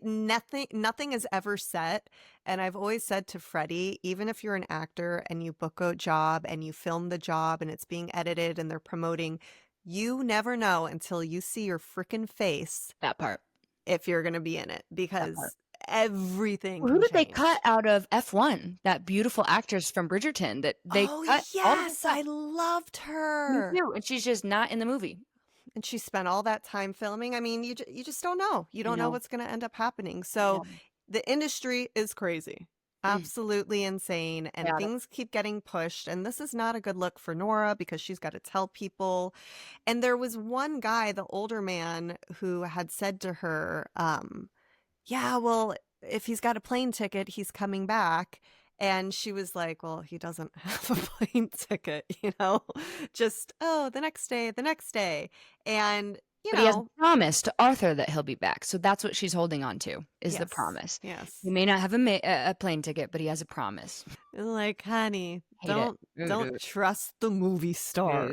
Nothing is ever set. And I've always said to Freddie, even if you're an actor and you book a job and you film the job and it's being edited and they're promoting, you never know until you see your freaking face. That part. If you're going to be in it, because everything. Who did they cut out of F1? That beautiful actress from Bridgerton that they cut. Yes, I loved her. Me too. And she's just not in the movie. And she spent all that time filming. I mean, you just don't know. You don't know what's going to end up happening. So the industry is crazy. Absolutely insane. And things keep getting pushed. And this is not a good look for Nora, because she's got to tell people. And there was one guy, the older man, who had said to her, yeah, well, if he's got a plane ticket, he's coming back. And she was like, well, he doesn't have a plane ticket, just, the next day. And, But he has promised to Arthur that he'll be back. So that's what she's holding on to, is the promise. Yes. He may not have a plane ticket, but he has a promise. Like, honey, don't trust the movie star.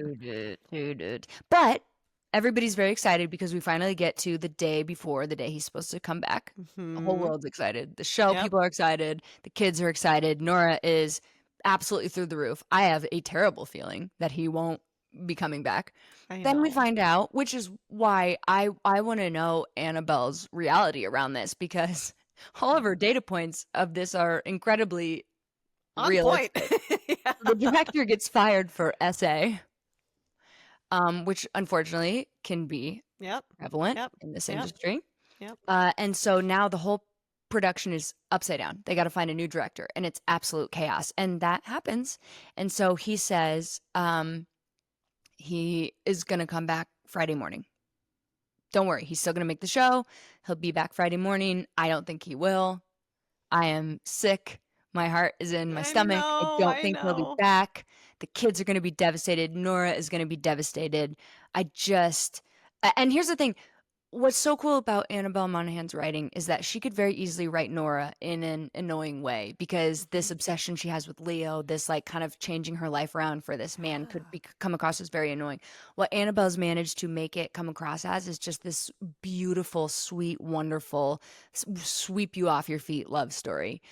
But everybody's very excited, because we finally get to the day before the day he's supposed to come back. The whole world's excited. The show people are excited. The kids are excited. Nora is absolutely through the roof. I have a terrible feeling that he won't be coming back. Then we find out, which is why I want to know Annabelle's reality around this, because all of her data points of this are incredibly realistic. The director gets fired for SA. Which unfortunately can be prevalent in this industry. And so now the whole production is upside down. They got to find a new director, and it's absolute chaos. And that happens. And so he says he is going to come back Friday morning. Don't worry. He's still going to make the show. He'll be back Friday morning. I don't think he will. I am sick. My heart is in my stomach. I don't think he'll be back. The kids are going to be devastated. Nora is going to be devastated. And here's the thing. What's so cool about Annabel Monaghan's writing is that she could very easily write Nora in an annoying way, because this obsession she has with Leo, this like kind of changing her life around for this man, could come across as very annoying. What Annabelle's managed to make it come across as is just this beautiful, sweet, wonderful, sweep you off your feet love story.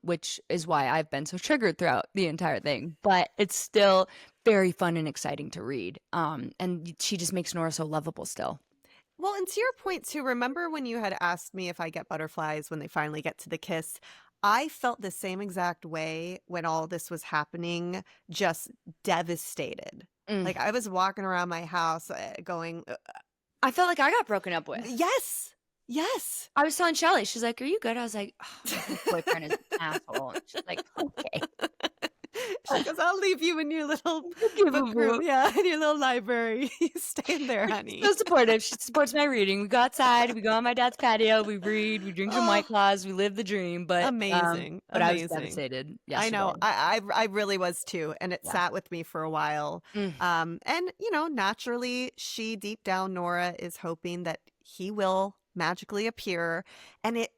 Which is why I've been so triggered throughout the entire thing. But it's still very fun and exciting to read. And she just makes Nora so lovable still. Well, and to your point too, remember when you had asked me if I get butterflies when they finally get to the kiss? I felt the same exact way when all this was happening, just devastated. Like I was walking around my house going, I felt like I got broken up with. yes. Yes. I was telling Shelly, she's like, "Are you good?" I was like, "Oh, my boyfriend is an asshole." And she's like, "Okay." She goes, "I'll leave you in your little book room. Yeah, in your little library. You stay in there, honey." So supportive. She supports my reading. We go outside. We go on my dad's patio. We read. We drink some White Claws. We live the dream. But amazing. But I was devastated yesterday. I know. I really was too, and it sat with me for a while. And naturally, she deep down, Nora is hoping that he will magically appear, and it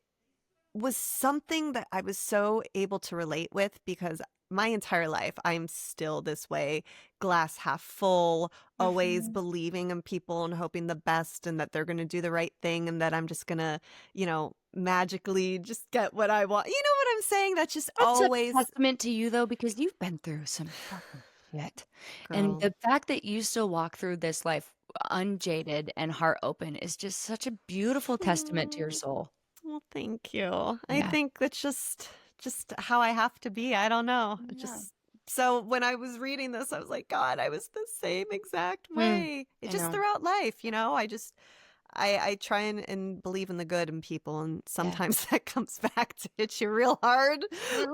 was something that I was so able to relate with because my entire life I'm still this way, glass half full, always believing in people and hoping the best and that they're going to do the right thing and that I'm just going to, magically just get what I want. You know what I'm saying? That's always a testament to you though, because you've been through some fucking shit. Girl. And the fact that you still walk through this life unjaded and heart open is just such a beautiful testament to your soul. Well, thank you. I think that's just how I have to be. I don't know. So when I was reading this, I was like, God, I was the same exact way. Throughout life, I try and believe in the good in people, and sometimes that comes back to hit you real hard.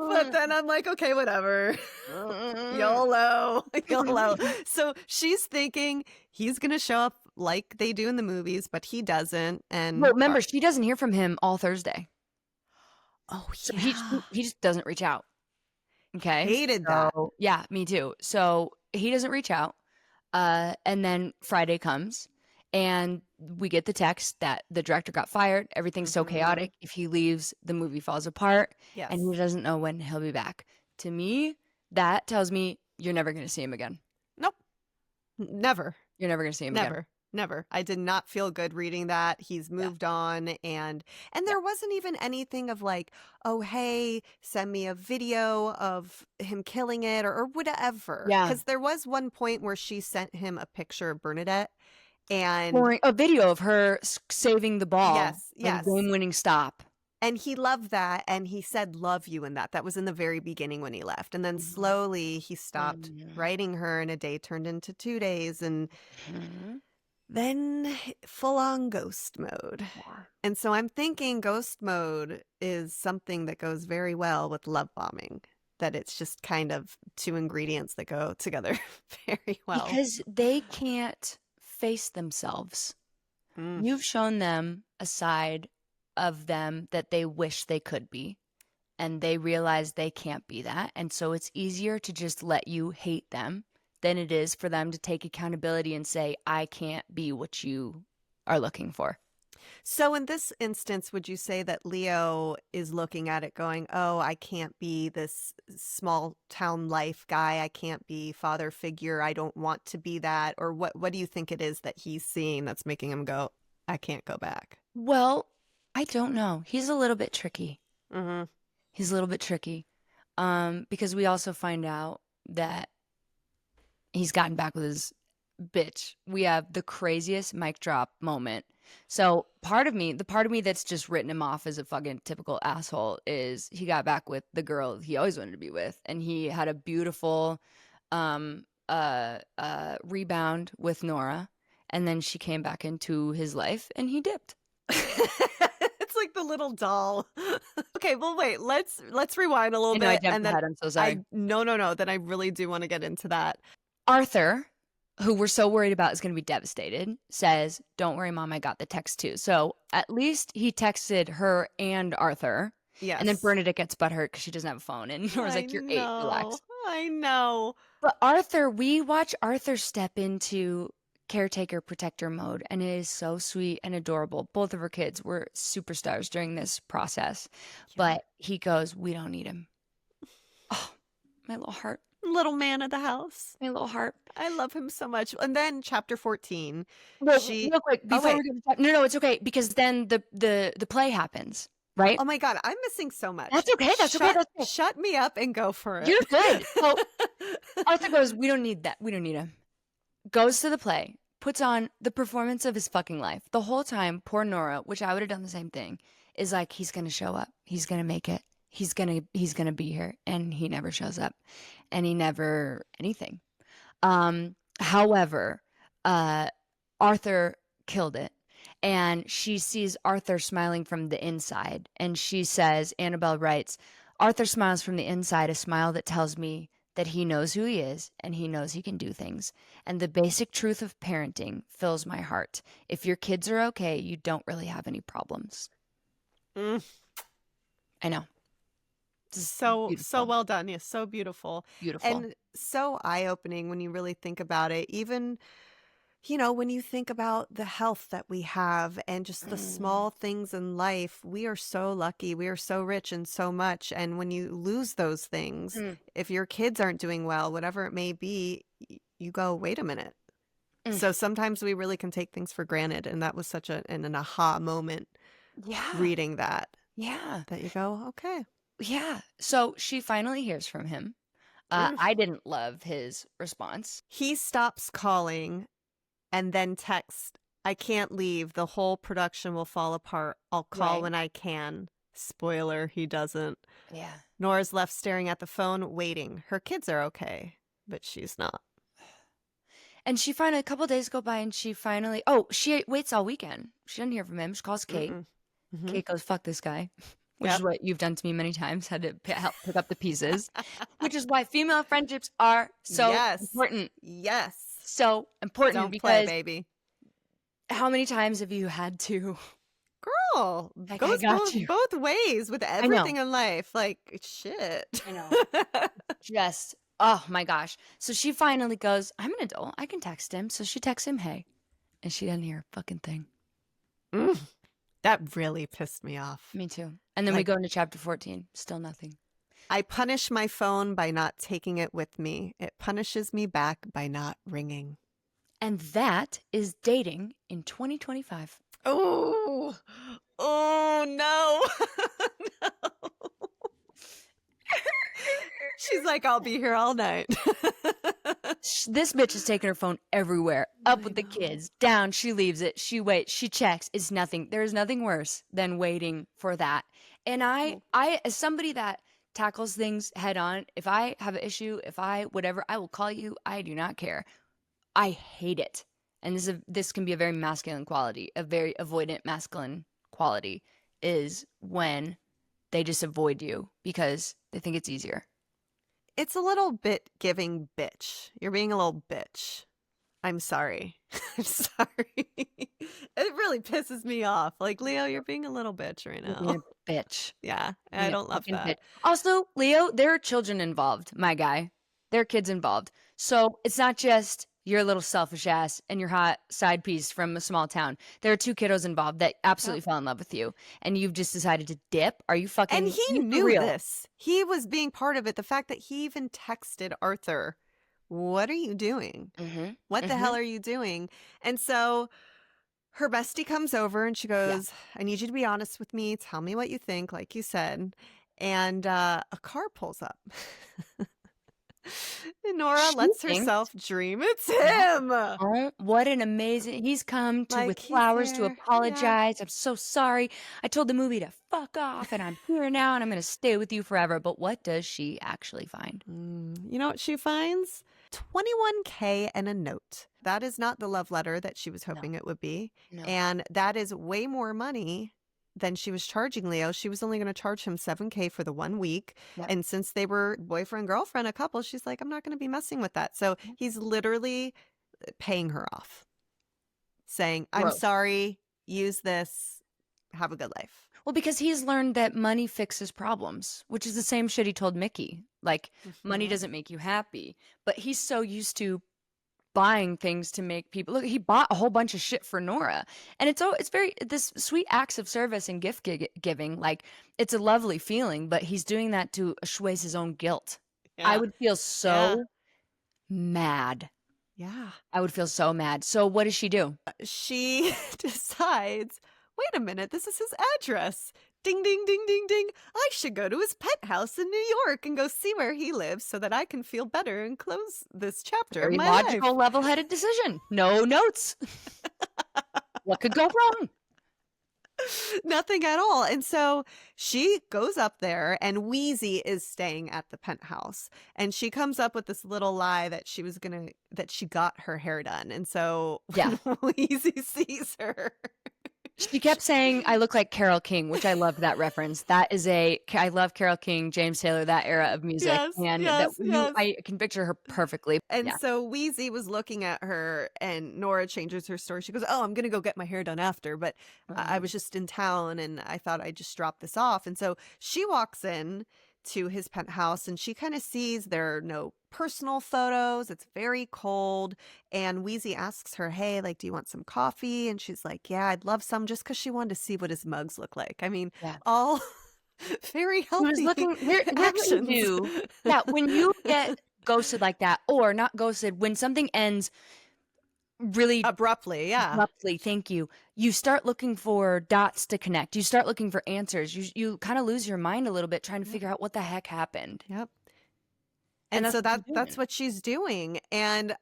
But then I'm like, okay, whatever. YOLO. So she's thinking he's gonna show up like they do in the movies, but he doesn't. And well, remember, she doesn't hear from him all Thursday. Oh, so he just doesn't reach out. Okay, hated that. Yeah, me too. So he doesn't reach out, and then Friday comes. And we get the text that the director got fired. Everything's so chaotic. If he leaves, the movie falls apart. Yes. And he doesn't know when he'll be back. To me, that tells me you're never going to see him again. Nope. Never. You're never going to see him again. Never. I did not feel good reading that. He's moved on. And there wasn't even anything of like, oh, hey, send me a video of him killing it or whatever. Yeah. Because there was one point where she sent him a picture of Burnett. And or a video of her saving the ball. Yes. Game-winning stop. And he loved that. And he said, love you in that. That was in the very beginning when he left. And then slowly he stopped writing her, and a day turned into 2 days. And then full on ghost mode. Yeah. And so I'm thinking ghost mode is something that goes very well with love bombing. That it's just kind of two ingredients that go together very well. Because they can't face themselves. You've shown them a side of them that they wish they could be, and they realize they can't be that. And so it's easier to just let you hate them than it is for them to take accountability and say, I can't be what you are looking for. So in this instance, would you say that Leo is looking at it going, oh, I can't be this small town life guy. I can't be father figure. I don't want to be that. Or what do you think it is that he's seeing that's making him go, I can't go back? Well, I don't know. He's a little bit tricky. He's a little bit tricky because we also find out that he's gotten back with his bitch. We have the craziest mic drop moment. So the part of me that's just written him off as a fucking typical asshole is he got back with the girl he always wanted to be with, and he had a beautiful rebound with Nora, and then she came back into his life and he dipped. It's like the little doll. Okay, well wait, let's rewind a little bit. And then I'm so sorry. No. Then I really do want to get into that. Arthur, who we're so worried about is going to be devastated, says, don't worry, Mom, I got the text too. So at least he texted her and Arthur. Yes. And then Bernadette gets butthurt because she doesn't have a phone. And Nora's like, you're 8, relax. I know. But we watch Arthur step into caretaker protector mode. And it is so sweet and adorable. Both of her kids were superstars during this process. Yeah. But he goes, we don't need him. Oh, my little heart. Little man of the house. My little heart. I love him so much. And then chapter 14. Real quick, before we go to no, it's okay, because then the play happens, right? Oh my God, I'm missing so much. That's okay. Okay. Shut me up and go for it. You're good. So Arthur goes, we don't need that. We don't need him. Goes to the play. puts on the performance of his fucking life. The whole time, poor Nora, which I would have done the same thing, is like, he's going to show up. He's going to make it. He's going to be here. And he never shows up. And he never anything. However, Arthur killed it. And she sees Arthur smiling from the inside. And she says, Annabel writes, Arthur smiles from the inside, a smile that tells me that he knows who he is and he knows he can do things. And the basic truth of parenting fills my heart. If your kids are okay, you don't really have any problems. I know. So well done. Yes, so beautiful. Beautiful. And so eye-opening when you really think about it. Even, when you think about the health that we have and just the small things in life, we are so lucky. We are so rich in so much. And when you lose those things, if your kids aren't doing well, whatever it may be, you go, wait a minute. So sometimes we really can take things for granted. And that was such an aha moment reading that. Yeah. That you go, okay. Yeah. So she finally hears from him. I didn't love his response. He stops calling and then texts, I can't leave. The whole production will fall apart. I'll call when I can. Spoiler, he doesn't. Yeah. Nora's left staring at the phone, waiting. Her kids are okay, but she's not. And she finally, a couple days go by and she waits all weekend. She doesn't hear from him. She calls Kate. Kate goes, fuck this guy. Which is what you've done to me many times, had to help pick up the pieces. Which is why female friendships are so important. Yes. So important. Don't because play, baby. How many times have you had to? Girl, goes both ways with everything in life. Like, shit. I know. Just, oh my gosh. So she finally goes, I'm an adult. I can text him. So she texts him, hey. And she doesn't hear a fucking thing. That really pissed me off. Me too. And then we go into chapter 14. Still nothing. I punish my phone by not taking it with me. It punishes me back by not ringing. And that is dating in 2025. Oh no. No. She's like, I'll be here all night. This bitch is taking her phone everywhere. Up with the kids. Down, she leaves it. She waits. She checks. It's nothing. There is nothing worse than waiting for that. And I, as somebody that tackles things head on, if I have an issue, whatever, I will call you. I do not care. I hate it. And this can be a very masculine quality, a very avoidant masculine quality, is when they just avoid you because they think it's easier. It's a little bit giving bitch. You're being a little bitch. I'm sorry. I'm sorry. It really pisses me off. Like, Leo, you're being a little bitch right now. You're a bitch. Yeah, I don't love that. Bitch. Also, Leo, there are children involved, my guy. There are kids involved. So it's not just your little selfish ass and your hot side piece from a small town. There are two kiddos involved that absolutely fell in love with you. And you've just decided to dip? Are you fucking... And he knew this. He was being part of it. The fact that he even texted Arthur, what are you doing? What the hell are you doing? And so her bestie comes over and she goes, I need you to be honest with me. Tell me what you think, like you said. And a car pulls up. And Nora lets herself dream. It's him. Oh, what an amazing... He's come with flowers to apologize. I'm so sorry. I told the movie to fuck off, and I'm here now, and I'm going to stay with you forever. But what does she actually find? You know what she finds? $21K and a note. That is not the love letter that she was hoping it would be. No. And that is way more money than she was charging Leo. She was only going to charge him $7K for the 1 week. Yep. And since they were boyfriend, girlfriend, a couple, she's like, I'm not going to be messing with that. So he's literally paying her off, saying, I'm sorry, use this, have a good life. Well, because he's learned that money fixes problems, which is the same shit he told Mickey. Like, money doesn't make you happy. But he's so used to buying things to make people look. He bought a whole bunch of shit for Nora, and it's very this sweet acts of service and gift giving. Like, it's a lovely feeling, but he's doing that to assuage his own guilt. I would feel so mad. Yeah, I would feel so mad. So what does she do? She decides, wait a minute, this is his address. Ding, ding, ding, ding, ding. I should go to his penthouse in New York and go see where he lives so that I can feel better and close this chapter Very of my logical, life. level-headed decision. No notes. What could go wrong? Nothing at all. And so she goes up there, and Wheezy is staying at the penthouse. And she comes up with this little lie that she got her hair done. And so when Wheezy sees her, she kept saying, I look like Carole King, which I loved that reference. I love Carole King, James Taylor, that era of music. I can picture her perfectly. And so Wheezy was looking at her, and Nora changes her story. She goes, oh, I'm going to go get my hair done after, but I was just in town and I thought I'd just drop this off. And so she walks in to his penthouse, and she kind of sees there are no personal photos. It's very cold. And Wheezy asks her, hey, like, do you want some coffee? And she's like, yeah, I'd love some, just because she wanted to see what his mugs look like. I mean, all very healthy actions. When you get ghosted like that, or not ghosted, when something ends really abruptly, thank you, you start looking for dots to connect. You start looking for answers. You kind of lose your mind a little bit trying to figure out what the heck happened. And so that's what she's doing. And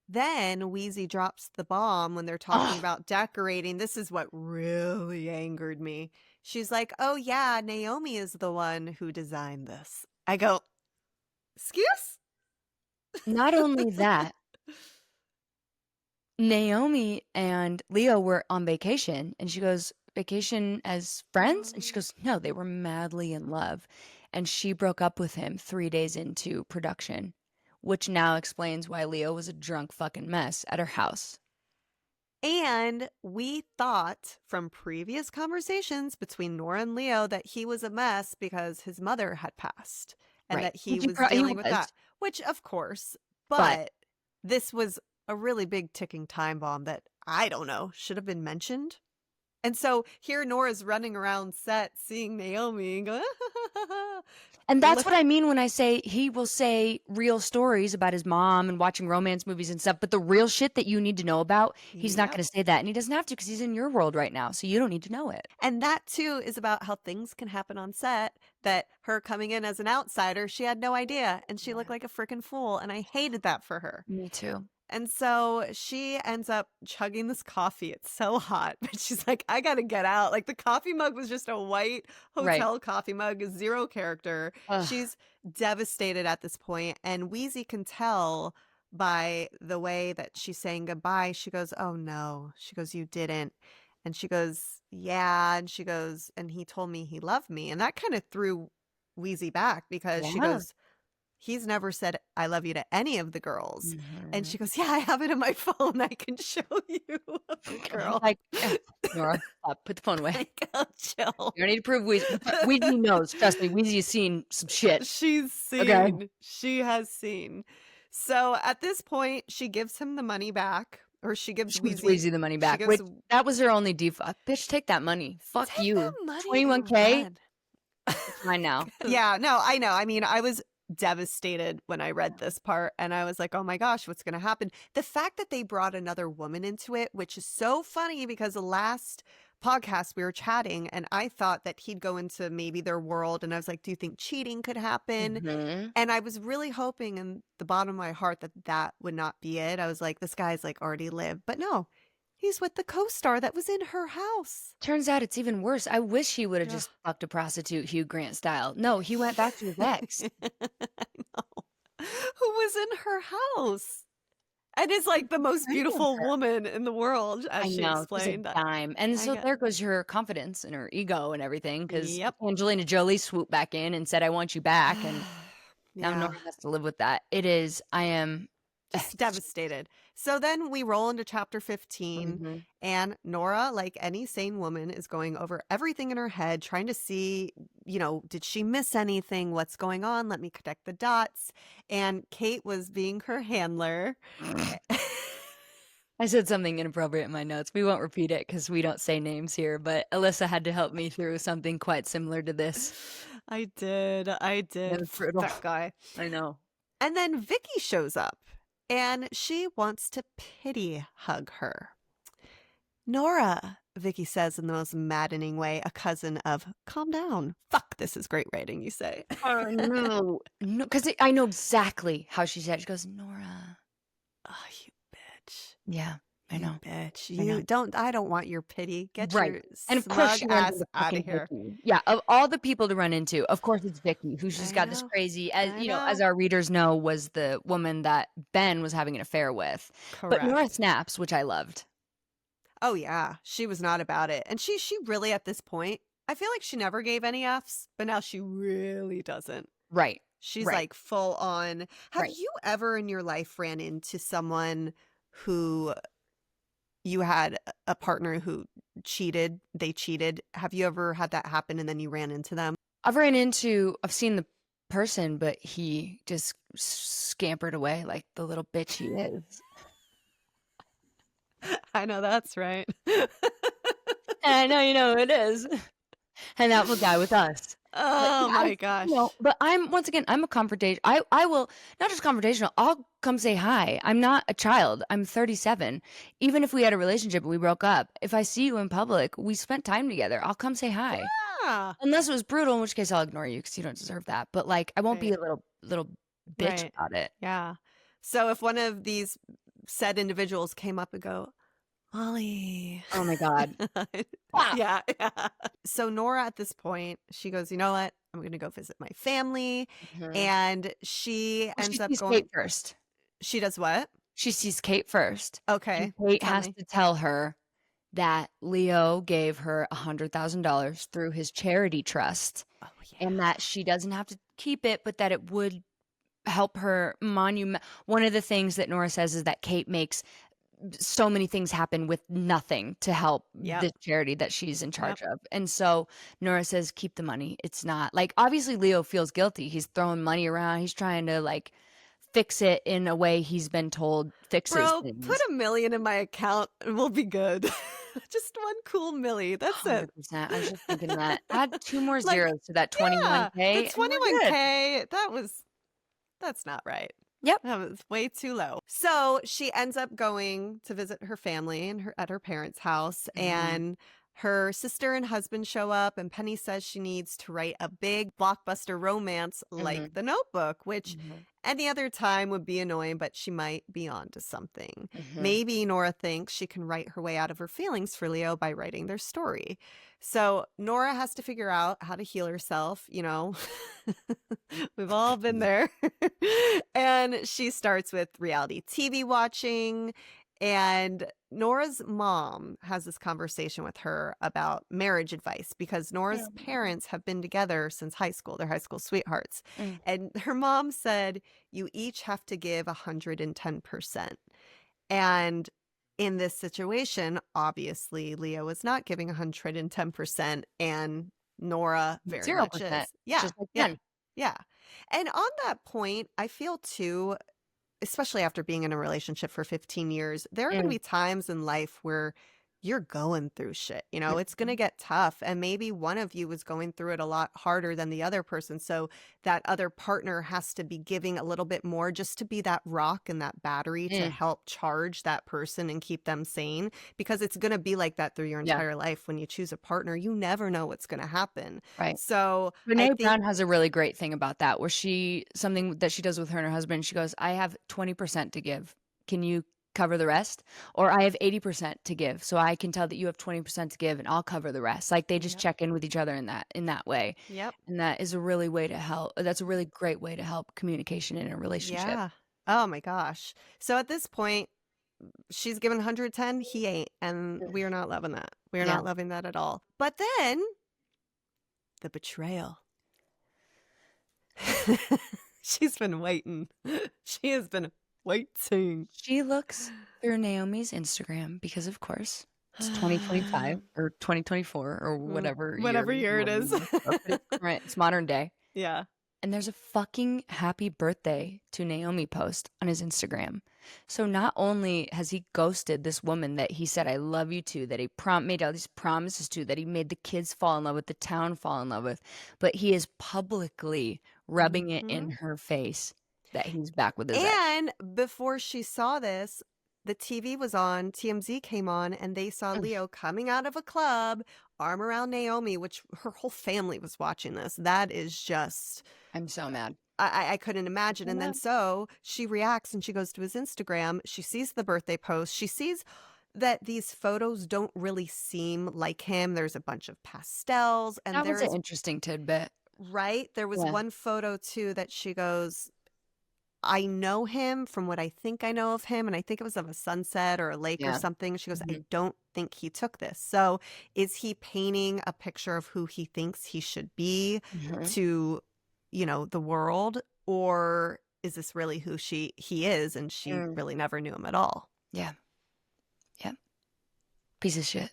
then Wheezy drops the bomb when they're talking about decorating. This is what really angered me. She's like, oh yeah, Naomi is the one who designed this. I go, excuse? Not only that, Naomi and Leo were on vacation, and she goes, vacation as friends? And she goes, no, they were madly in love. And she broke up with him 3 days into production, which now explains why Leo was a drunk fucking mess at her house. And we thought from previous conversations between Nora and Leo that he was a mess because his mother had passed, and that he was dealing with that, which of course, but this was a really big ticking time bomb that, I don't know, should have been mentioned. And so here Nora's running around set seeing Naomi and going, and that's what I mean when I say he will say real stories about his mom and watching romance movies and stuff, but the real shit that you need to know about, he's not going to say that. And he doesn't have to, because he's in your world right now, so you don't need to know it. And that too is about how things can happen on set, that her coming in as an outsider, she had no idea, and she looked like a freaking fool, and I hated that for her. Me too. And so she ends up chugging this coffee. It's so hot, but she's like, I gotta get out. Like, the coffee mug was just a white hotel coffee mug, zero character. She's devastated at this point, and Wheezy can tell by the way that she's saying goodbye. She goes, oh no. She goes, you didn't. And she goes, yeah. And she goes, and he told me he loved me. And that kind of threw Wheezy back, because she goes, he's never said I love you to any of the girls. And she goes, yeah, I have it in my phone. I can show you. Girl. Like, Nora, put the phone away. Like, oh, chill. You don't need to prove Wheezy. Wheezy knows. Trust me, Wheezy has seen some shit. She's seen. Okay. She has seen. So at this point, she gives him the money back. Or she gives Wheezy the money back. Wait, that was her only default. Bitch, take that money. Fuck you. 21K? It's mine now. Yeah, no, I know. I mean, I was devastated when I read this part, and I was like, oh my gosh, what's going to happen? The fact that they brought another woman into it, which is so funny, because the last podcast we were chatting and I thought that he'd go into maybe their world, and I was like, do you think cheating could happen? And I was really hoping in the bottom of my heart that that would not be it. I was like, this guy's like already lived, but no, he's with the co-star that was in her house. Turns out it's even worse. I wish he would have just fucked a prostitute, Hugh Grant style. No, he went back to his ex. I know. Who was in her house and is like the most beautiful woman in the world, as she explained. Time. And so there goes her confidence and her ego and everything, because Angelina Jolie swooped back in and said, I want you back. And now Nora has to live with that. I am just devastated. So then we roll into chapter 15, and Nora, like any sane woman, is going over everything in her head, trying to see, did she miss anything? What's going on? Let me connect the dots. And Kate was being her handler. I said something inappropriate in my notes. We won't repeat it because we don't say names here, but Alyssa had to help me through something quite similar to this. I did. That guy. I know. And then Vicky shows up, and she wants to pity hug her. Nora, Vicky says in the most maddening way, a cousin of calm down. Fuck, this is great writing, you say. Oh, no. No, because I know exactly how she said it. She goes, Nora. Oh, you bitch. Yeah, I know. Bitch. I know. I don't want your pity. Get Right. your And of course smug she runs ass into out fucking of here. Vicky. Yeah, of all the people to run into, of course it's Vicky, who she's I got this know. crazy, I as you know, know. as our readers know, was the woman that Ben was having an affair with. But Nora Correct. snaps, which I loved. Oh yeah, she was not about it. And she really at this point, I feel like she never gave any Fs, but now she really doesn't. Right. She's Right. like full on. Have Right. you ever in your life ran into someone who you had a partner who cheated, they cheated? Have you ever had that happen and then you ran into them? I've seen the person, but he just scampered away like the little bitch he is. I know that's right. I know you know who it is. And that will die with us. Oh my gosh. But once again, I'm a confrontation. I will not just confrontational. I'll come say hi. I'm not a child. I'm 37. Even if we had a relationship and we broke up, if I see you in public, we spent time together, I'll come say hi. Yeah. Unless it was brutal, in which case I'll ignore you because you don't deserve that. But like, I won't be a little bitch about it. Yeah. So if one of these said individuals came up and go, Molly. Oh my God. Yeah. So Nora at this point, she goes, you know what? I'm going to go visit my family. And she ends up going. Kate first. She does what? She sees Kate first. Okay. And Kate has to tell her that Leo gave her $100,000 through his charity trust. Oh, yeah. And that she doesn't have to keep it, but that it would help her monument. One of the things that Nora says is that Kate makes so many things happen with nothing to help the charity that she's in charge of. And so Nora says, keep the money. It's not like, obviously Leo feels guilty. He's throwing money around. He's trying to like fix it in a way he's been told fixes things. Put $1 million in my account and we'll be good. Just one cool milli. That's 100%. It. I was just thinking that. Add 2 more zeros to that 21K. The 21K, that's not right. Yep. That was way too low. So she ends up going to visit her family at her parents' house, and her sister and husband show up, and Penny says she needs to write a big blockbuster romance like The Notebook, which any other time would be annoying, but she might be onto something. Maybe Nora thinks she can write her way out of her feelings for Leo by writing their story. So Nora has to figure out how to heal herself, you know. We've all been there. And she starts with reality TV watching. And Nora's mom has this conversation with her about marriage advice because Nora's parents have been together since high school. They're high school sweethearts. And her mom said, you each have to give 110%. And in this situation, obviously, Leo was not giving 110%, and Nora very 0%. much is. Yeah, just like Ben. Yeah. And on that point, I feel too, especially after being in a relationship for 15 years, there are going to be times in life where you're going through shit, you know, it's going to get tough. And maybe one of you is going through it a lot harder than the other person. So that other partner has to be giving a little bit more just to be that rock and that battery to help charge that person and keep them sane, because it's going to be like that through your entire life. When you choose a partner, you never know what's going to happen. Right. So Brene Brown has a really great thing about that, where something that she does with her and her husband, she goes, I have 20% to give. Can you cover the rest? Or I have 80% to give, so I can tell that you have 20% to give and I'll cover the rest. Like they just check in with each other in that way. And that is a really way to help. That's a really great way to help communication in a relationship. Yeah. Oh my gosh. So at this point, she's given 110, he ain't, and we are not loving that. We are not loving that at all. But then the betrayal. She's been waiting. She has been waiting. She looks through Naomi's Instagram because, of course, it's 2025 or 2024 or whatever year it is. Right, it's modern day. Yeah. And there's a fucking happy birthday to Naomi post on his Instagram. So not only has he ghosted this woman that he said I love you to, that he made all these promises to, that he made the kids fall in love with, the town fall in love with, but he is publicly rubbing it in her face that he's back with his ex. And before she saw this, the TV was on, TMZ came on, and they saw Leo coming out of a club, arm around Naomi, which her whole family was watching this. That is just... I'm so mad. I couldn't imagine. And then so she reacts and she goes to his Instagram. She sees the birthday post. She sees that these photos don't really seem like him. There's a bunch of pastels. And that was an interesting tidbit. Right? There was one photo, too, that she goes, I know him from what I think I know of him. And I think it was of a sunset or a lake or something. She goes, I don't think he took this. So is he painting a picture of who he thinks he should be to, you know, the world? Or is this really who he is? And she really never knew him at all. Yeah. Yeah. Piece of shit.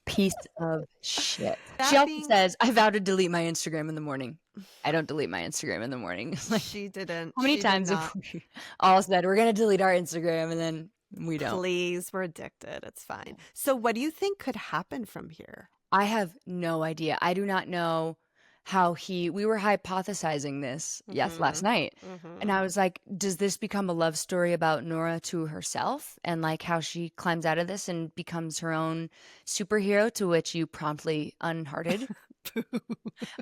Piece of shit. She also says, I vow to delete my Instagram in the morning. I don't delete my Instagram in the morning. Like, she didn't. How many times have we all said, we're going to delete our Instagram, and then we don't? Please, we're addicted. It's fine. So what do you think could happen from here? I have no idea. I do not know how we were hypothesizing this, last night. And I was like, does this become a love story about Nora to herself and like how she climbs out of this and becomes her own superhero, to which you promptly unhearted?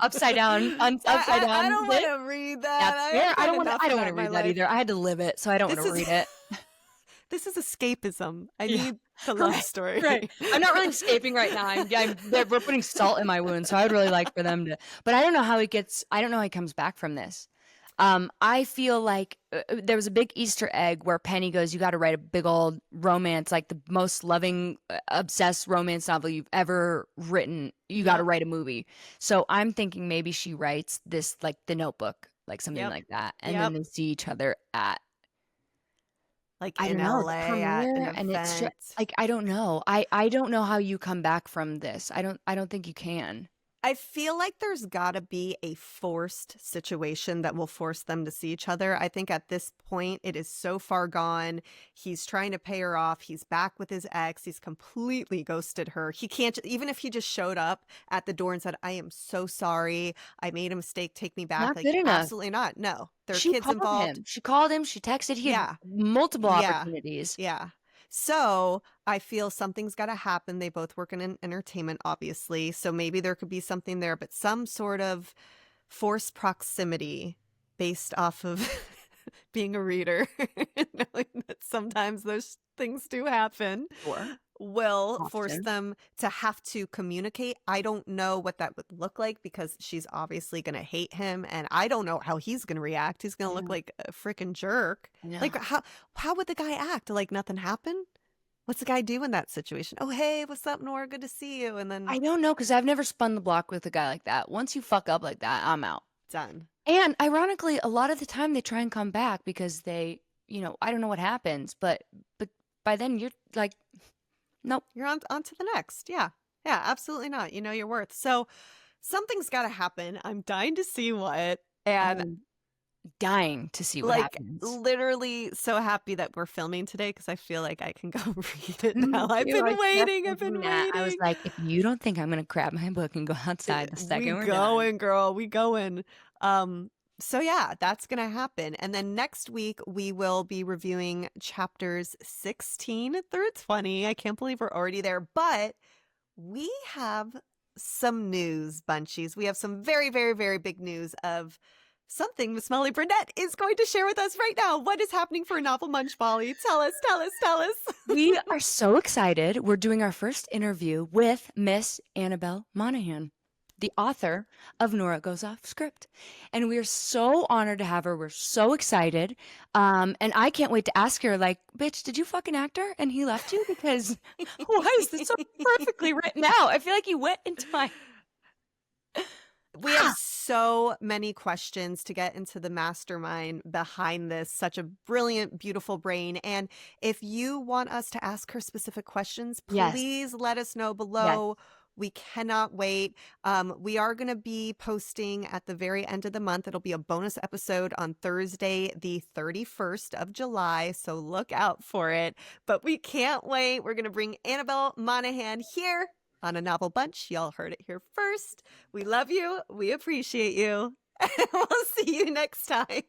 Upside down. Upside down. I don't want to read that. That's fair. I don't want to read that either. I had to live it, so I don't want to read it. This is escapism. I need the love story. Right. I'm not really escaping right now. We're putting salt in my wound, so I would really like for them to. But I don't know how I don't know how he comes back from this. I feel like there was a big Easter egg where Penny goes, you got to write a big old romance, like the most loving, obsessed romance novel you've ever written. You got to write a movie. So I'm thinking maybe she writes this, like The Notebook, like something like that. And then they see each other at, like in LA at an event. And it's just, like, I don't know. I don't know how you come back from this. I don't think you can. I feel like there's got to be a forced situation that will force them to see each other. I think at this point, it is so far gone. He's trying to pay her off. He's back with his ex. He's completely ghosted her. He can't, even if he just showed up at the door and said, I am so sorry. I made a mistake. Take me back. Not like, good enough. Absolutely not. No, there are kids involved. She called him. She texted. He had multiple opportunities. Yeah. So I feel something's got to happen. They both work in entertainment, obviously. So maybe there could be something there, but some sort of forced proximity based off of being a reader, knowing that sometimes those things do happen. Will force them to have to communicate. I don't know what that would look like because she's obviously going to hate him, and I don't know how he's going to react. He's going to look like a freaking jerk. Like how would the guy act? Like nothing happened? What's the guy do in that situation? Oh, hey, what's up, Nora? Good to see you. And then I don't know, because I've never spun the block with a guy like that. Once you fuck up like that, I'm out. Done. And ironically, a lot of the time they try and come back because they, I don't know what happens, but by then you're like, nope. You're on to the next. Yeah. Yeah, absolutely not. You know your worth. So something's got to happen. I'm dying to see what. And dying to see what happens. Literally so happy that we're filming today because I feel like I can go read it now. I've been waiting. I was like, if you don't think I'm going to grab my book and go outside the second we're going, girl. We going. So yeah, that's going to happen. And then next week, we will be reviewing chapters 16 through 20. I can't believe we're already there. But we have some news, Bunchies. We have some very, very, very big news of something Miss Molly Burnett is going to share with us right now. What is happening for Novel Munch, Molly? Tell us. We are so excited. We're doing our first interview with Miss Annabel Monaghan, the author of Nora Goes Off Script. And we're so honored to have her. We're so excited. And I can't wait to ask her, like, bitch, did you fucking act her and he left you? Because why is this so perfectly written out? I feel like you went into my... We have so many questions to get into the mastermind behind this. Such a brilliant, beautiful brain. And if you want us to ask her specific questions, please let us know below. Yes. We cannot wait. We are going to be posting at the very end of the month. It'll be a bonus episode on Thursday, the 31st of July. So look out for it. But we can't wait. We're going to bring Annabel Monaghan here on A Novel Bunch. Y'all heard it here first. We love you. We appreciate you. And we'll see you next time.